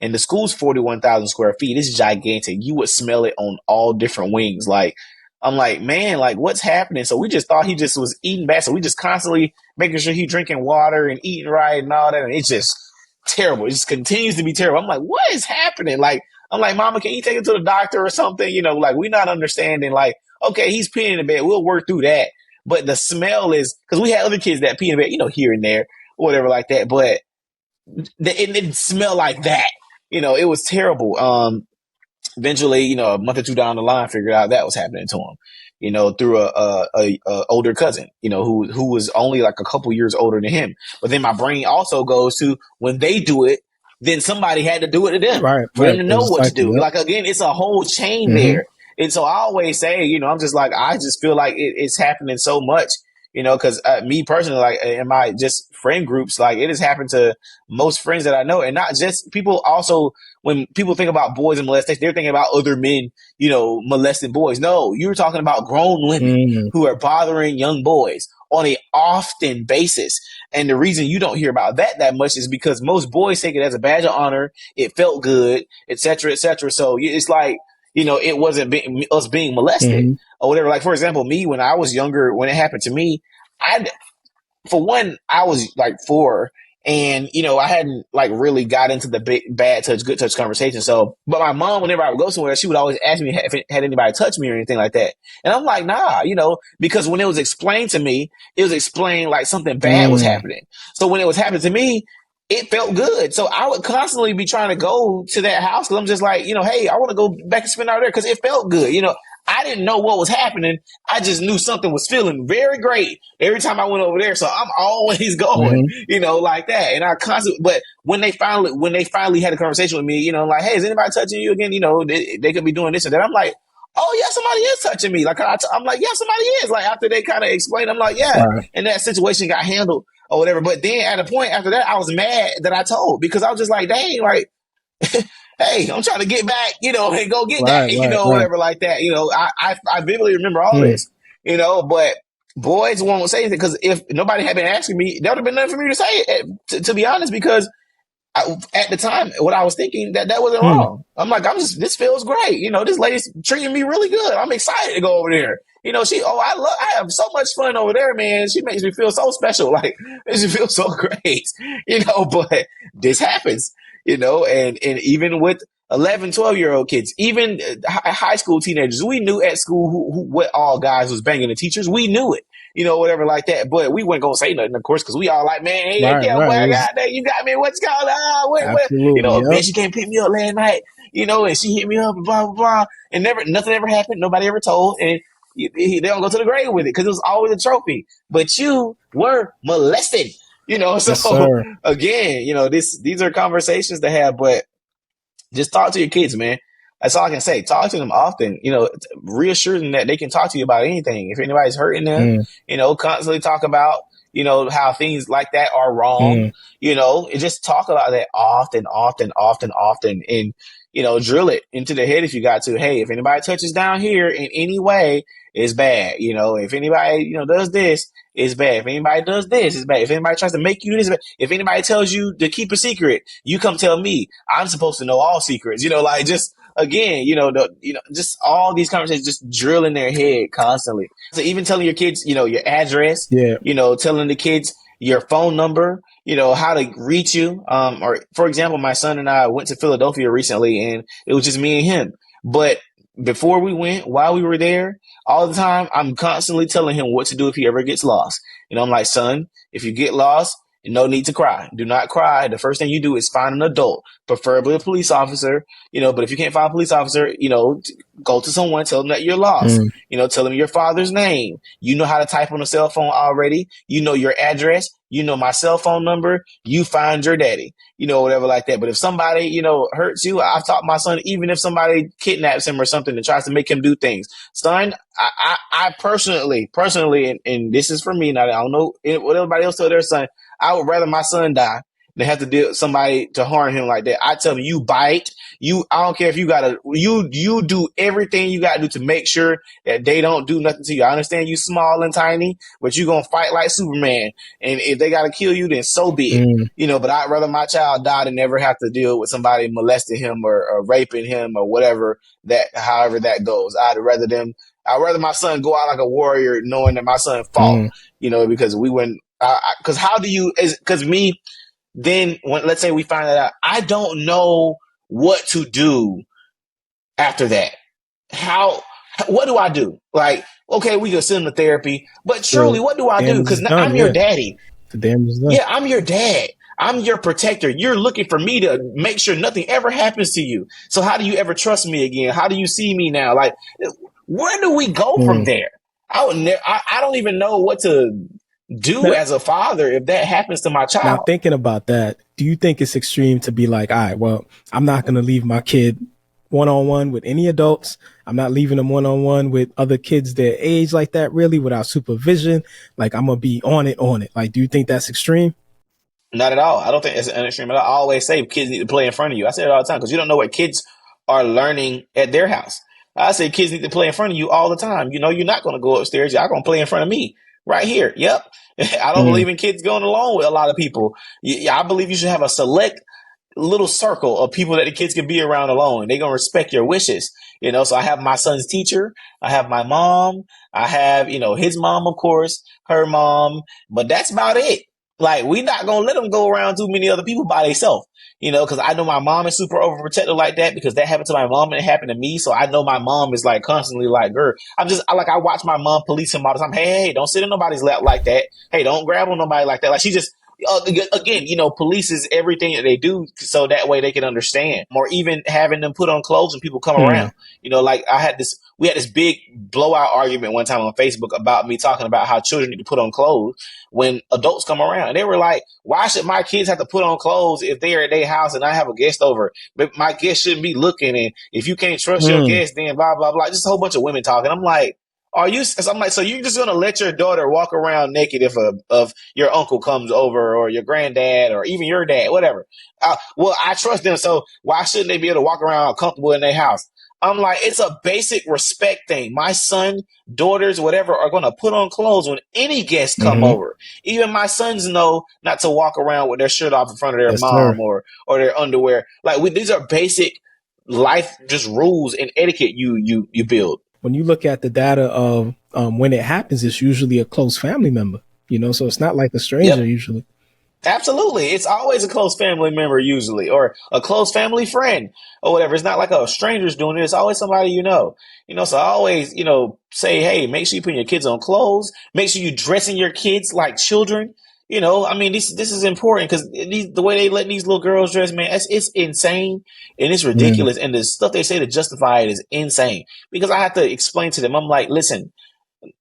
And the school's 41,000 square feet. It's gigantic. You would smell it on all different wings. I'm like, man, what's happening? So we just thought he just was eating bad. So we just constantly making sure he drinking water and eating right and all that. And it's just terrible. It just continues to be terrible. I'm like, what is happening? I'm like, Mama, can you take him to the doctor or something? We're not understanding. Okay, he's peeing in the bed. We'll work through that. But the smell is, because we had other kids that pee in the bed, here and there, or whatever like that. But it didn't smell like that. It was terrible. Eventually, a month or two down the line, figured out that was happening to him, through a older cousin, who was only like a couple years older than him. But then my brain also goes to, when they do it, then somebody had to do it to them, for them to know what to do. Yep. Again, it's a whole chain there. And so I always say, I'm just like, I just feel like it's happening so much, because me personally, in my just friend groups, it has happened to most friends that I know. And not just people, also, when people think about boys and molestation, they're thinking about other men, molesting boys. No, you're talking about grown women who are bothering young boys on a often basis. And the reason you don't hear about that much is because most boys take it as a badge of honor. It felt good, et cetera, et cetera. So it's like, it wasn't us being molested or whatever. Like, for example, me, when I was younger, when it happened to me, for one, I was like 4, and I hadn't really got into the big bad touch, good touch conversation. So, but my mom, whenever I would go somewhere, she would always ask me if had anybody touched me or anything like that. And I'm like, nah, because when it was explained to me, it was explained like something bad was happening. So when it was happening to me, it felt good. So I would constantly be trying to go to that house, because I'm just like, hey, I want to go back and spend out there because it felt good. I didn't know what was happening. I just knew something was feeling very great every time I went over there. So I'm always going, like that. And I constantly, but when they finally had a conversation with me, like, hey, is anybody touching you again? They could be doing this and that. I'm like, oh yeah, somebody is touching me. I'm like, yeah, somebody is. After they kind of explained, I'm like, yeah. Right. And that situation got handled or whatever. But then at a point after that, I was mad that I told, because I was just like, dang, hey, I'm trying to get back, and go get that, whatever like that. I vividly remember all this, but boys won't say anything because if nobody had been asking me, there would have been nothing for me to say. To be honest, because at the time, what I was thinking that wasn't Hmm. wrong. I'm like, this feels great. This lady's treating me really good. I'm excited to go over there. I have so much fun over there, man. She makes me feel so special. Like, makes me feel so great, but this happens, and even with 11, 12-year-old kids, even high school teenagers, we knew at school what all guys was banging the teachers. We knew it, whatever like that. But we weren't gonna say nothing, of course, because we all like, man, hey, Right, yeah, boy, right. I It's got that. You got me. What's going on? What? absolutely, A yep. bitch, she can't pick me up last night, and she hit me up, and blah blah blah, and nothing ever happened. Nobody ever told, and they don't go to the grave with it because it was always a trophy. But you were molested, Yes, So sir. again, these are conversations to have, but just talk to your kids, man. That's all I can say. Talk to them often. Reassure them that they can talk to you about anything. If anybody's hurting them, Mm, constantly talk about, how things like that are wrong. mm, And just talk about that often, often, often, often, and drill it into their head if you got to. Hey, if anybody touches down here in any way, it's bad. If anybody does this, it's bad. If anybody does this, it's bad. If anybody tries to make you this, if anybody tells you to keep a secret, you come tell me. I'm supposed to know all secrets. Like just again, just all these conversations, just drill in their head constantly. So even telling your kids, your address, yeah. telling the kids your phone number, how to reach you. Or for example, my son and I went to Philadelphia recently, and it was just me and him. But before we went, while we were there, all the time, I'm constantly telling him what to do if he ever gets lost. I'm like, son, if you get lost, no need to cry. Do not cry. The first thing you do is find an adult, preferably a police officer, but if you can't find a police officer, go to someone, tell them that you're lost, Mm, tell them your father's name. You know how to type on a cell phone already. You know your address. You know my cell phone number. You find your daddy, whatever like that. But if somebody, hurts you, I've taught my son, even if somebody kidnaps him or something and tries to make him do things, son, I personally, and this is for me, now I don't know what everybody else tell their son, I would rather my son die than have to deal with somebody to harm him like that. I tell him, you bite, I don't care if you gotta, you do everything you gotta do to make sure that they don't do nothing to you. I understand you small and tiny, but you gonna fight like Superman. And if they gotta kill you, then so be it. mm, But I'd rather my child die than never have to deal with somebody molesting him or raping him or whatever however that goes. I'd rather my son go out like a warrior knowing that my son fought, mm. because we went, because how do you, because me, then when, let's say we find that out, I don't know what to do after that. How, what do I do? Like, okay, we can send him to therapy, but surely Well, what do I do? damage Because is done. I'm your Yeah, daddy. the damage is done. Yeah, I'm your dad. I'm your protector. You're looking for me to make sure nothing ever happens to you. So how do you ever trust me again? How do you see me now? Like, where do we go from Mm. there? I don't even know what to do Now, as a father if that happens to my now, child. thinking about that, do you think it's extreme to be like, all right, well, I'm not going to leave my kid one on one with any adults. I'm not leaving them one on one with other kids their age like that, really, without supervision. Like, I'm going to be on it. Like, do you think that's extreme? Not at all. I don't think it's an extreme. I always say kids need to play in front of you. I say it all the time because you don't know what kids are learning at their house. I say kids need to play in front of you all the time. You're not going to go upstairs. Y'all going to play in front of me right here. Yep. I don't Mm, believe in kids going alone with a lot of people. I believe you should have a select little circle of people that the kids can be around alone. They're going to respect your wishes. So I have my son's teacher. I have my mom. I have, his mom, of course, her mom, but that's about it. Like, we not going to let them go around too many other people by themselves, because I know my mom is super overprotective like that because that happened to my mom and it happened to me. So I know my mom is like constantly like, girl, I watch my mom police him all the time. Hey, don't sit in nobody's lap like that. Hey, don't grab on nobody like that. Like, she just, again, polices everything that they do so that way they can understand. Or even having them put on clothes when people come mm, around. Like we had this big blowout argument one time on Facebook about me talking about how children need to put on clothes when adults come around. And they were like, why should my kids have to put on clothes if they're at their house and I have a guest over? But my guest shouldn't be looking. And if you can't trust your mm. guest, then blah, blah, blah. Just a whole bunch of women talking. I'm like, so I'm like, so you're just gonna let your daughter walk around naked if your uncle comes over or your granddad or even your dad, whatever? Well, I trust them, so why shouldn't they be able to walk around comfortable in their house? I'm like, it's a basic respect thing. My son, daughters, whatever, are going to put on clothes when any guests come Mm-hmm. over. Even my sons know not to walk around with their shirt off in front of their Yes, sir. mom or their underwear. Like these are basic life just rules and etiquette you build. When you look at the data of when it happens, it's usually a close family member, so it's not like a stranger Yep. usually. Absolutely. It's always a close family member usually, or a close family friend or whatever. It's not like a stranger's doing it. It's always somebody you know. So I always, say, hey, make sure you put your kids on clothes. Make sure you dressing your kids like children. I mean, this is important because the way they let these little girls dress, man, it's insane and it's Mm. ridiculous. And the stuff they say to justify it is insane because I have to explain to them. I'm like, listen,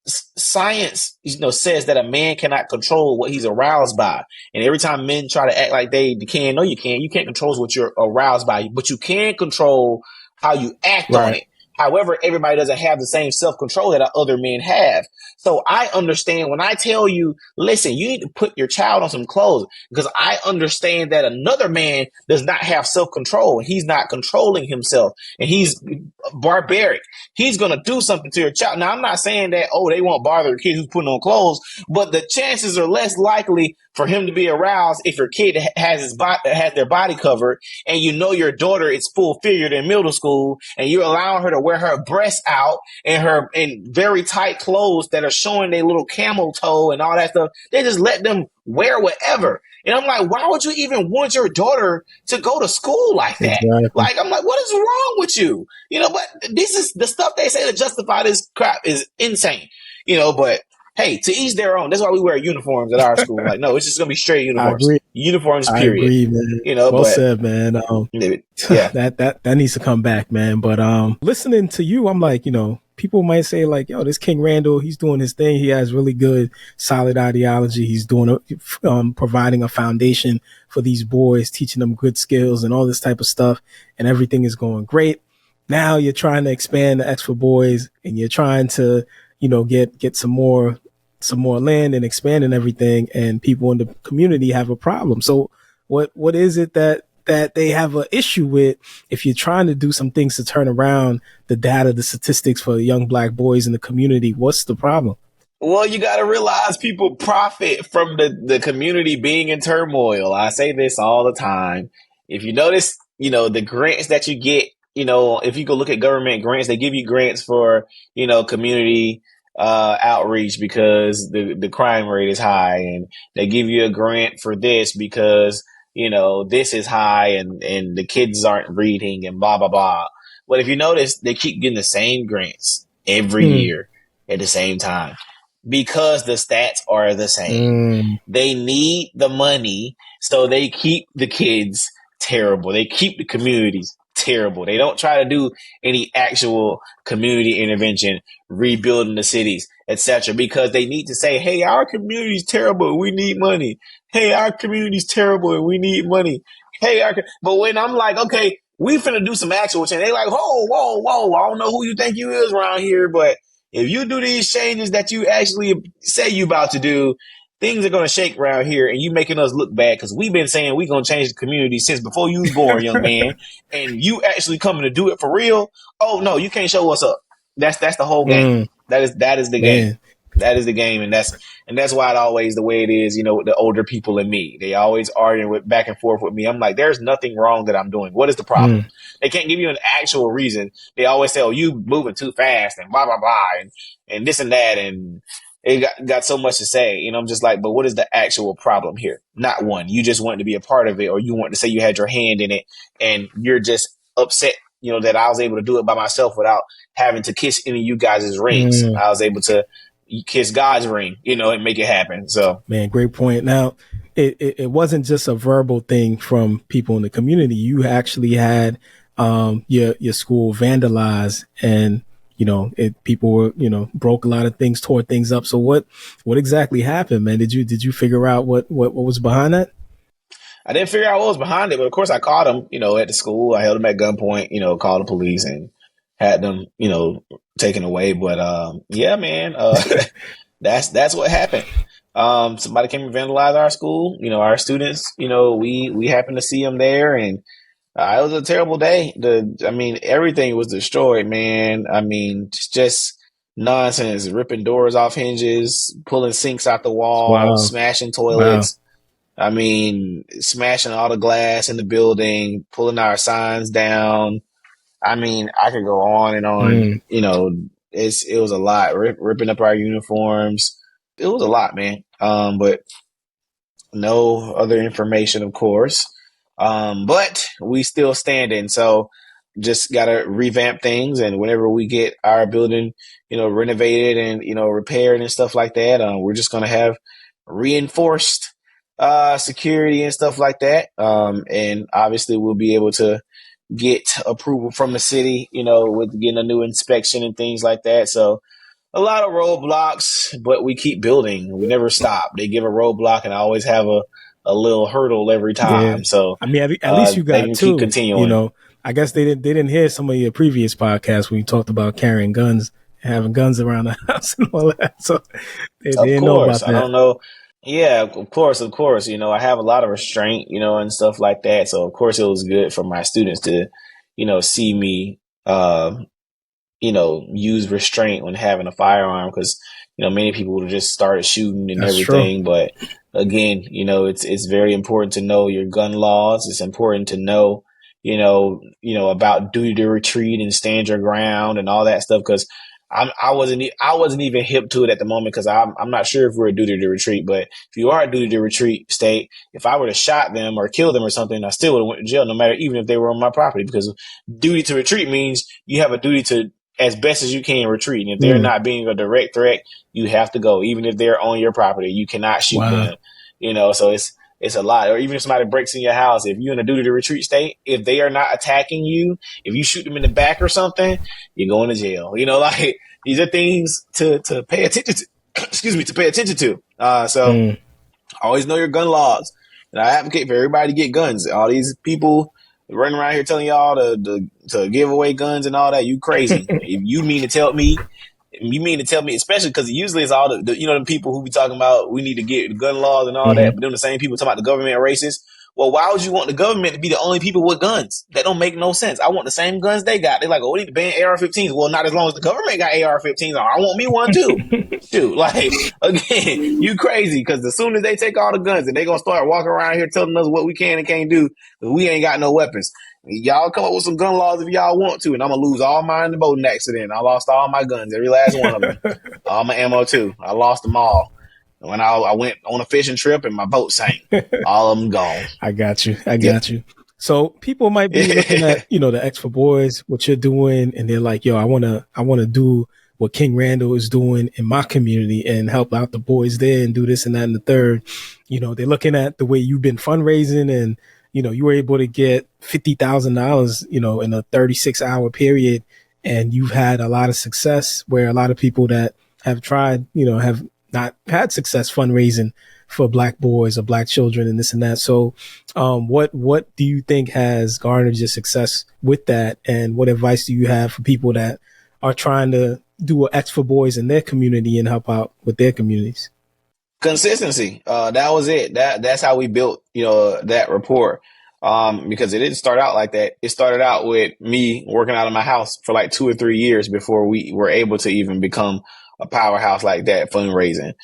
science, says that a man cannot control what he's aroused by. And every time men try to act like they can, no, you can't. You can't control what you're aroused by, but you can control how you act on Right. it. However, everybody doesn't have the same self-control that other men have. So I understand when I tell you, listen, you need to put your child on some clothes because I understand that another man does not have self-control and he's not controlling himself and he's barbaric. He's going to do something to your child. Now, I'm not saying that, they won't bother a kid who's putting on clothes, but the chances are less likely for him to be aroused if your kid has their body covered and your daughter is full figured in middle school and you're allowing her to wear her breasts out and her in very tight clothes that are showing their little camel toe and all that stuff. They just let them wear whatever. And I'm like, why would you even want your daughter to go to school like that? Exactly. Like, I'm like, what is wrong with you? But this is the stuff they say to justify this crap is insane. But hey, to each their own. That's why we wear uniforms at our school. Like, no, it's just gonna be straight I uniforms. agree. Uniforms, I period. agree, man. Well But said, man. yeah. That needs to come back, man. But listening to you, I'm like, people might say like, yo, this King Randall, he's doing his thing. He has really good, solid ideology. He's doing providing a foundation for these boys, teaching them good skills and all this type of stuff, and everything is going great. Now you're trying to expand the X for Boys, and you're trying to, get some more land and expand and everything, and people in the community have a problem. So what is it that they have an issue with if you're trying to do some things to turn around the data, the statistics for young Black boys in the community? What's the problem? Well, you got to realize people profit from the community being in turmoil. I say this all the time. If you notice, the grants that you get, if you go look at government grants, they give you grants for, community outreach because the crime rate is high, and they give you a grant for this because, this is high and the kids aren't reading and blah, blah, blah. But if you notice, they keep getting the same grants every Mm. year at the same time because the stats are the same. Mm. They need the money, so they keep the kids terrible. They keep the communities terrible. They don't try to do any actual community intervention, rebuilding the cities, etc., because they need to say, hey, our community's terrible and we need money. Hey, our community's terrible and we need money. But when I'm like, okay, we finna do some actual change, they like, whoa, whoa, whoa, I don't know who you think you is around here, but if you do these changes that you actually say you about to do, things are going to shake around here, and you making us look bad because we've been saying we're going to change the community since before you was born, young man, and you actually coming to do it for real. Oh no, you can't show us up. That's the whole game. Mm. That is the game. Man. That is the game, and that's why it always the way it is. With the older people and me, they always arguing with back and forth with me. I'm like, there's nothing wrong that I'm doing. What is the problem? Mm. They can't give you an actual reason. They always say, "Oh, you moving too fast," and blah blah blah, and this and that, and it got so much to say. I'm just like, but what is the actual problem here? Not one. You just want to be a part of it, or you want to say you had your hand in it, and you're just upset. That I was able to do it by myself without having to kiss any of you guys' rings. Mm. I was able to kiss God's ring, and make it happen. So, man, great point. Now, it wasn't just a verbal thing from people in the community. You actually had your school vandalized, and people were broke a lot of things, tore things up. So what exactly happened, man? Did you figure out what was behind that? I didn't figure out what was behind it, but of course I caught him, at the school. I held him at gunpoint, called the police and had them, taken away. But yeah, man, that's what happened. Somebody came and vandalized our school. Our students. We happened to see them there, and It was a terrible day. I mean, everything was destroyed, man. I mean, just nonsense, ripping doors off hinges, pulling sinks out the wall, Wow. smashing Wow. toilets. I mean, smashing all the glass in the building, pulling our signs down. I mean, I could go on and on. Mm. It was a lot. Ripping up our uniforms. It was a lot, man. But no other information, of course. But we still standing. So just gotta revamp things, and whenever we get our building, renovated and repaired and stuff like that, we're just gonna have reinforced security and stuff like that. And obviously we'll be able to get approval from the city, with getting a new inspection and things like that. So a lot of roadblocks, but we keep building. We never stop. They give a roadblock, and I always have a little hurdle every Yeah. time. So I mean, at least you they got can keep two. You continuing. know, I guess they didn't hear some of your previous podcasts when you talked about carrying guns, having guns around the house and all that. So they Of didn't know course, about I that. don't know. Yeah, of course, of course. I have a lot of restraint, and stuff like that. So of course, it was good for my students to, see me, use restraint when having a firearm, because many people would have just started shooting and That's true. everything. But again, it's very important to know your gun laws. It's important to know about duty to retreat and stand your ground and all that stuff, because I wasn't even hip to it at the moment, because I'm not sure if we're a duty to retreat. But if you are a duty to retreat state, if I would have shot them or killed them or something, I still would have went to jail, no matter, even if they were on my property, because duty to retreat means you have a duty to, as best as you can, retreat. And if they're Mm. not being a direct threat, you have to go. Even if they're on your property, you cannot shoot Wow. them. So it's a lot. Or even if somebody breaks in your house, if you're in a duty to retreat state, if they are not attacking you, if you shoot them in the back or something, you're going to jail. Like, these are things to pay attention to. Excuse me, to pay attention to. So Mm. always know your gun laws. And I advocate for everybody to get guns. All these people running around here telling y'all to give away guns and all that, you crazy. If you mean to tell me, especially because usually it's all the people who be talking about we need to get gun laws and all that, Hmm. but then the same people talking about the government are racist. Well, why would you want the government to be the only people with guns? That don't make no sense. I want the same guns they got. They're like, oh, we need to ban AR-15s. Well, not as long as the government got AR-15s. I want me one too. Shoot, like, again, you crazy, because as soon as they take all the guns and they gonna start walking around here telling us what we can and can't do, because we ain't got no weapons. Y'all come up with some gun laws if y'all want to, and I'm gonna lose all mine in the boating accident. I lost all my guns, every last one of them. All my ammo too. I lost them all. When I went on a fishing trip and my boat sank, all of them gone. I got you. I Yep. got you. So people might be looking at, the X for Boys, what you're doing, and they're like, yo, I wanna do what King Randall is doing in my community and help out the boys there and do this and that and the third. They're looking at the way you've been fundraising, and, you were able to get $50,000, in a 36-hour period. And you've had a lot of success, where a lot of people that have tried, have not had success fundraising for black boys or black children and this and that. So what do you think has garnered your success with that? And what advice do you have for people that are trying to do an X for Boys in their community and help out with their communities? Consistency. That was it. That's how we built, that rapport. Because it didn't start out like that. It started out with me working out of my house for like 2 or 3 years before we were able to even become a powerhouse like that, fundraising.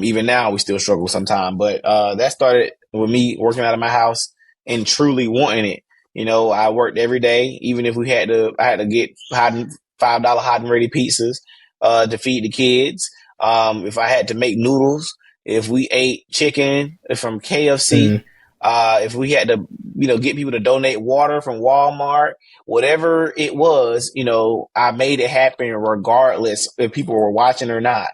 Even now we still struggle sometimes, but that started with me working out of my house and truly wanting it. I worked every day, even if I had to get $5 hot and ready pizzas to feed the kids. If I had to make noodles, if we ate chicken from KFC, Mm. if we had to, get people to donate water from Walmart, whatever it was, I made it happen regardless if people were watching or not.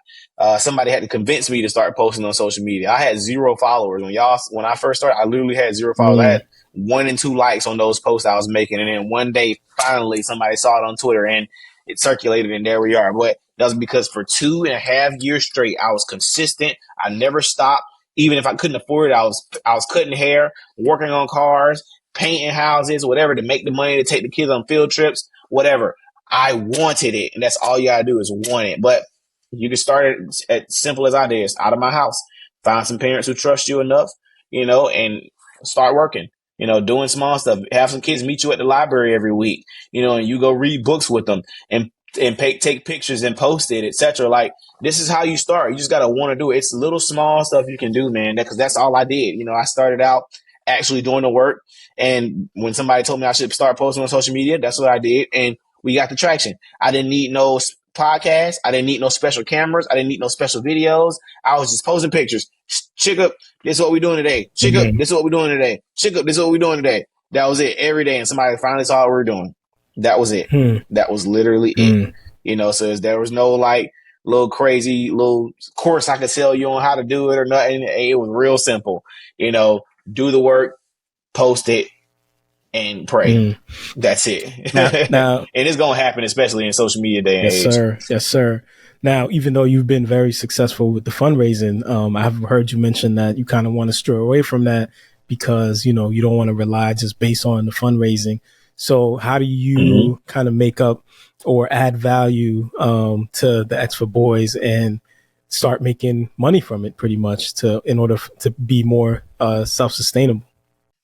Somebody had to convince me to start posting on social media. I had 0 followers when I first started. I literally had 0 followers. I Mm. had 1 and 2 likes on those posts I was making, and then one day, finally, somebody saw it on Twitter and it circulated, and there we are. But that was because for 2.5 years straight, I was consistent. I never stopped. Even if I couldn't afford it, I was cutting hair, working on cars, painting houses, whatever, to make the money to take the kids on field trips, whatever. I wanted it, and that's all you gotta do is want it. But you can start it as simple as I did. It's out of my house. Find some parents who trust you enough, and start working. doing small stuff. Have some kids meet you at the library every week, and you go read books with them and take pictures and post it, etc. Like, this is how you start. You just got to want to do it. It's little small stuff you can do, man, because that's all I did. I started out actually doing the work. And when somebody told me I should start posting on social media, that's what I did. And we got the traction. I didn't need no podcast. I didn't need no special cameras. I didn't need no special videos. I was just posting pictures. Chick up, this is what we're doing today. Chick up, this is what we're doing today. Chick up, this is what we're doing today. That was it every day. And somebody finally saw what we were doing. That was it. That was literally it. So there was no like little crazy little course I could sell you on how to do it or nothing. It was real simple. Do the work, post it, and pray. That's it. Now, and it's going to happen, especially in social media day and age. Yes, sir. Yes, sir. Now, even though you've been very successful with the fundraising, I've heard you mention that you kind of want to stray away from that because, you don't want to rely just based on the fundraising. So how do you kind of make up or add value to the X for Boys and start making money from it pretty much in order to be more self-sustainable?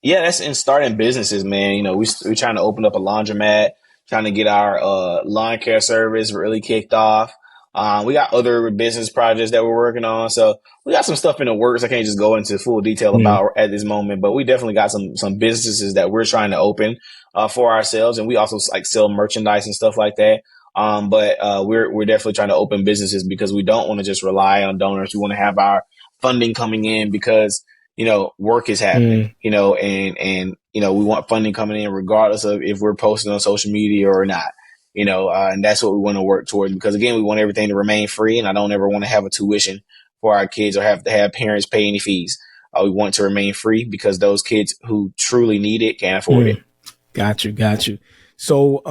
Yeah, that's in starting businesses, man. We're trying to open up a laundromat, trying to get our lawn care service really kicked off. We got other business projects that we're working on. So we got some stuff in the works I can't just go into full detail about at this moment, but we definitely got some businesses that we're trying to open for ourselves. And we also like sell merchandise and stuff like that. But we're definitely trying to open businesses because we don't want to just rely on donors. We want to have our funding coming in because work is happening, and we want funding coming in regardless of if we're posting on social media or not, and that's what we want to work towards because again, we want everything to remain free. And I don't ever want to have a tuition for our kids or have to have parents pay any fees. We want it to remain free because those kids who truly need it can't afford it. Got you. So,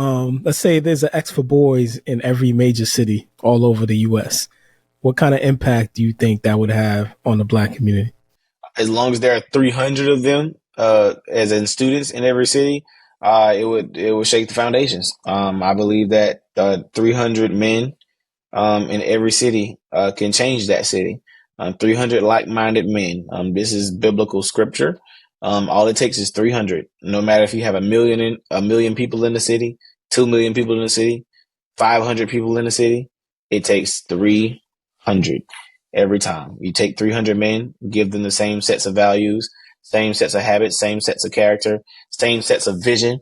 let's say there's an X for Boys in every major city all over the U.S. What kind of impact do you think that would have on the Black community? As long as there are 300 of them, as in students in every city, it would shake the foundations. I believe that 300 men in every city can change that city. 300 like-minded men. This is biblical scripture. All it takes is 300. No matter if you have a million people in the city, 2 million people in the city, 500 people in the city, it takes 300. Every time you take 300 men, give them the same sets of values, same sets of habits, same sets of character, same sets of vision.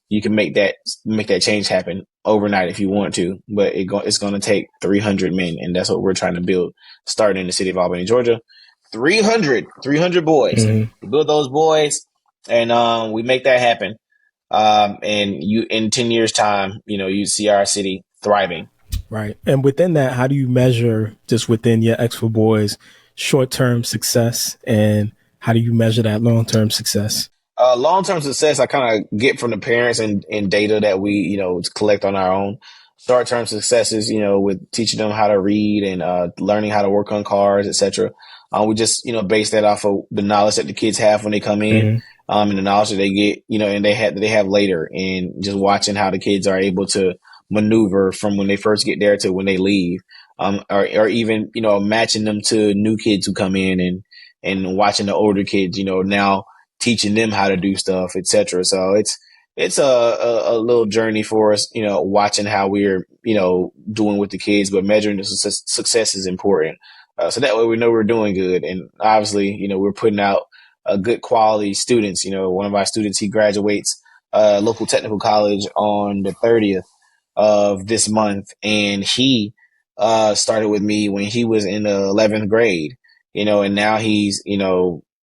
You can make that change happen overnight if you want to, but it's going to take 300 men. And that's what we're trying to build, starting in the city of Albany, Georgia. 300 boys. We build those boys and we make that happen. And in 10 years time, you see our city thriving. Right. And within that, how do you measure just within your X for Boys short-term success and how do you measure that long-term success? Long-term success, I kind of get from the parents and data that we, collect on our own. Short-term successes, with teaching them how to read and learning how to work on cars, etc. We just, base that off of the knowledge that the kids have when they come in, and the knowledge that they get, and they have later, and just watching how the kids are able to maneuver from when they first get there to when they leave, or even, matching them to new kids who come in and watching the older kids, now teaching them how to do stuff, etc. So it's a little journey for us, watching how we're, doing with the kids, but measuring the success is important. So that way we know we're doing good. And obviously, we're putting out good quality students. One of our students, he graduates local technical college on the 30th of this month. And he started with me when he was in the 11th grade, and now he's,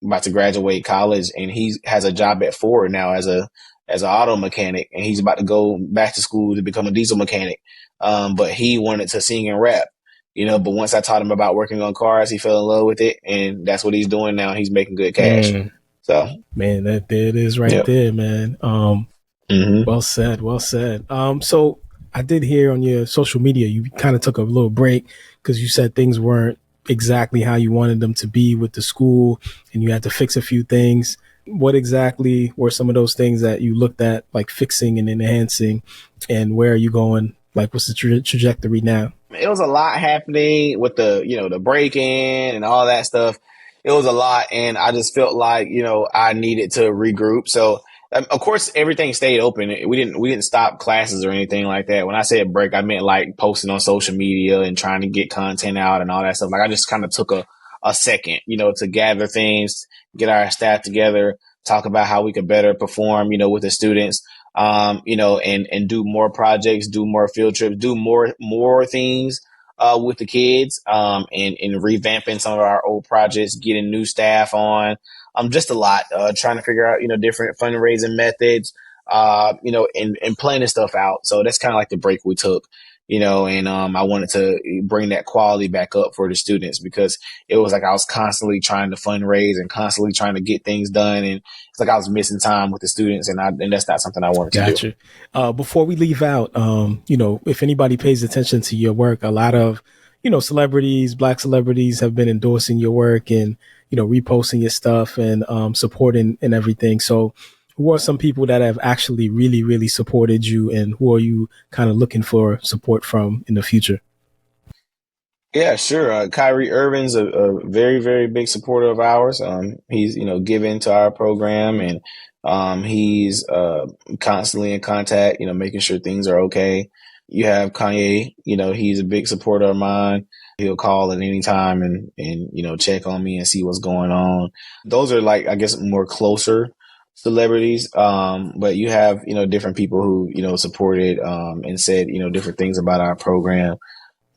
about to graduate college and he has a job at Ford now as an auto mechanic, and he's about to go back to school to become a diesel mechanic. But he wanted to sing and rap, but once I taught him about working on cars, he fell in love with it, and that's what he's doing now. He's making good cash. So, man, there it is right there, man. Well said. So I did hear on your social media, you kind of took a little break because you said things weren't exactly how you wanted them to be with the school and you had to fix a few things. What exactly were some of those things that you looked at, like fixing and enhancing, and where are you going? Like, what's the trajectory now? It was a lot happening with the, the break-in and all that stuff. it was a lot, and I just felt like, I needed to regroup. So, of course, everything stayed open. We didn't stop classes or anything like that. When I said break, I meant like posting on social media and trying to get content out and all that stuff. Like, I just kind of took a second, to gather things, get our staff together, talk about how we could better perform, with the students, and do more projects, do more field trips, do more things with the kids, and revamping some of our old projects, getting new staff on, just a lot, trying to figure out, different fundraising methods, and planning stuff out. So that's kind of like the break we took, and I wanted to bring that quality back up for the students, because it was like I was constantly trying to fundraise and constantly trying to get things done. And it's like I was missing time with the students, and that's not something I wanted to do. Gotcha. Before we leave out, if anybody pays attention to your work, a lot of, celebrities, Black celebrities have been endorsing your work and, reposting your stuff and supporting and everything. So who are some people that have actually really, really supported you, and who are you kind of looking for support from in the future? Yeah, sure. Kyrie Irving's a very, very big supporter of ours. He's, given to our program, and he's constantly in contact, making sure things are okay. You have Kanye, he's a big supporter of mine. He'll call at any time and check on me and see what's going on. Those are, like, I guess, more closer celebrities. But you have, different people who, supported and said, different things about our program.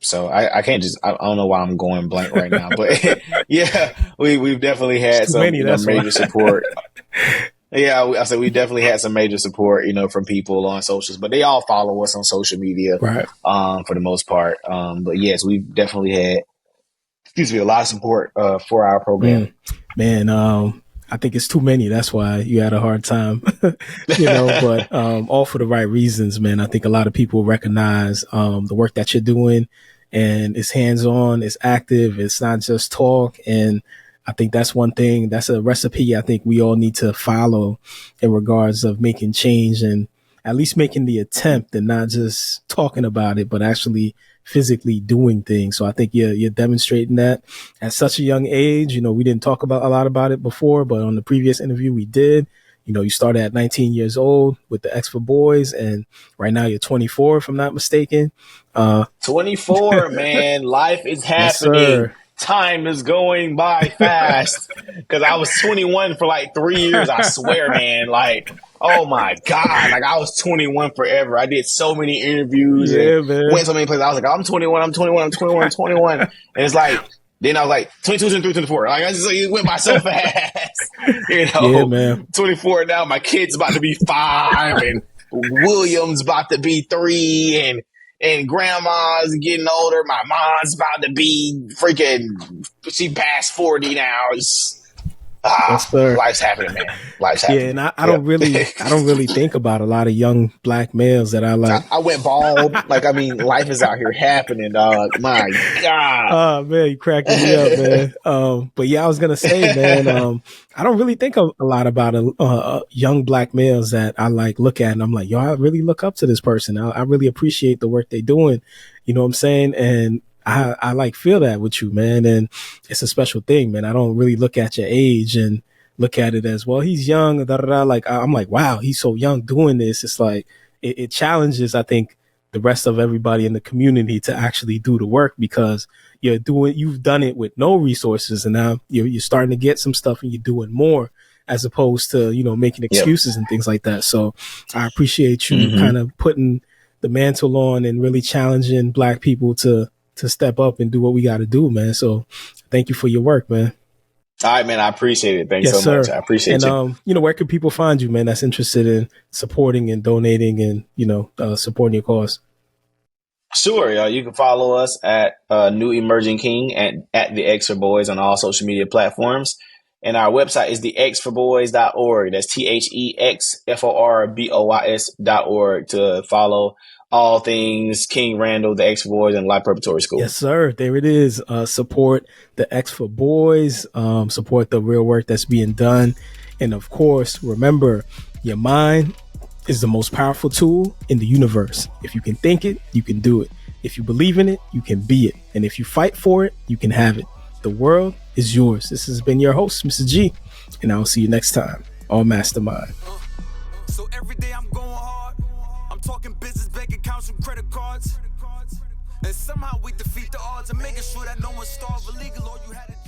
So I can't I don't know why I'm going blank right now, but yeah, we've definitely had some major support. Yeah, I said we definitely had some major support, from people on socials, but they all follow us on social media, right? For the most part. But yes, we've definitely had, a lot of support for our program. Man, I think it's too many. That's why you had a hard time, but all for the right reasons, man. I think a lot of people recognize the work that you're doing, and it's hands-on, it's active, it's not just talk. And I think that's one thing, that's a recipe I think we all need to follow in regards of making change, and at least making the attempt, and not just talking about it, but actually physically doing things. So I think you're demonstrating that at such a young age. We didn't talk about a lot about it before, but on the previous interview we did. You started at 19 years old with the X for Boys, and right now you're 24, if I'm not mistaken. 24, man. Life is happening. Yes, time is going by fast, because I was 21 for like 3 years. I swear, man. Like, oh my God. Like, I was 21 forever. I did so many interviews and went so many places. I was like, I'm 21. And it's like, then I was like, 22, 23, 24. Like, it went by so fast. Yeah, man. 24 now. My kid's about to be 5, and William's about to be 3, and grandma's getting older. My mom's about to be she passed 40 now. Life's happening, man. Life's happening. Yeah, and I don't really think about a lot of young Black males that I like. I went bald. Like, I mean, life is out here happening, dog. My God. Oh man, you cracking me up, man. But yeah, I was gonna say, man, I don't really think a lot about young Black males that I like look at, and I'm like, yo, I really look up to this person. I really appreciate the work they're doing. You know what I'm saying? And I like feel that with you, man. And it's a special thing, man. I don't really look at your age and look at it as, well, he's young. Da, da, da. Like, I'm like, wow, he's so young doing this. It's like, it challenges, I think, the rest of everybody in the community to actually do the work, because you've done it with no resources, and now you're starting to get some stuff and you're doing more, as opposed to, making excuses and things like that. So I appreciate you kind of putting the mantle on and really challenging Black people to step up and do what we got to do, man. So thank you for your work, man. All right, man. I appreciate it. Thanks so much. I appreciate it. And, where can people find you, man, that's interested in supporting and donating and, supporting your cause? Sure. You can follow us at New Emerging King at the X for Boys on all social media platforms. And our website is thexforboys.org. That's THEXFORBOYS.org to follow all things King Randall, the X for Boys, and Life Preparatory School. Yes, sir. There it is. Support the X for Boys. Support the real work that's being done. And of course, remember, your mind is the most powerful tool in the universe. If you can think it, you can do it. If you believe in it, you can be it. And if you fight for it, you can have it. The world is yours. This has been your host, Mr. G, and I will see you next time on MasterMind. So every day I'm going hard. I'm talking business, bank accounts, and credit cards. And somehow we defeat the odds and making sure that no one starves illegal or you had a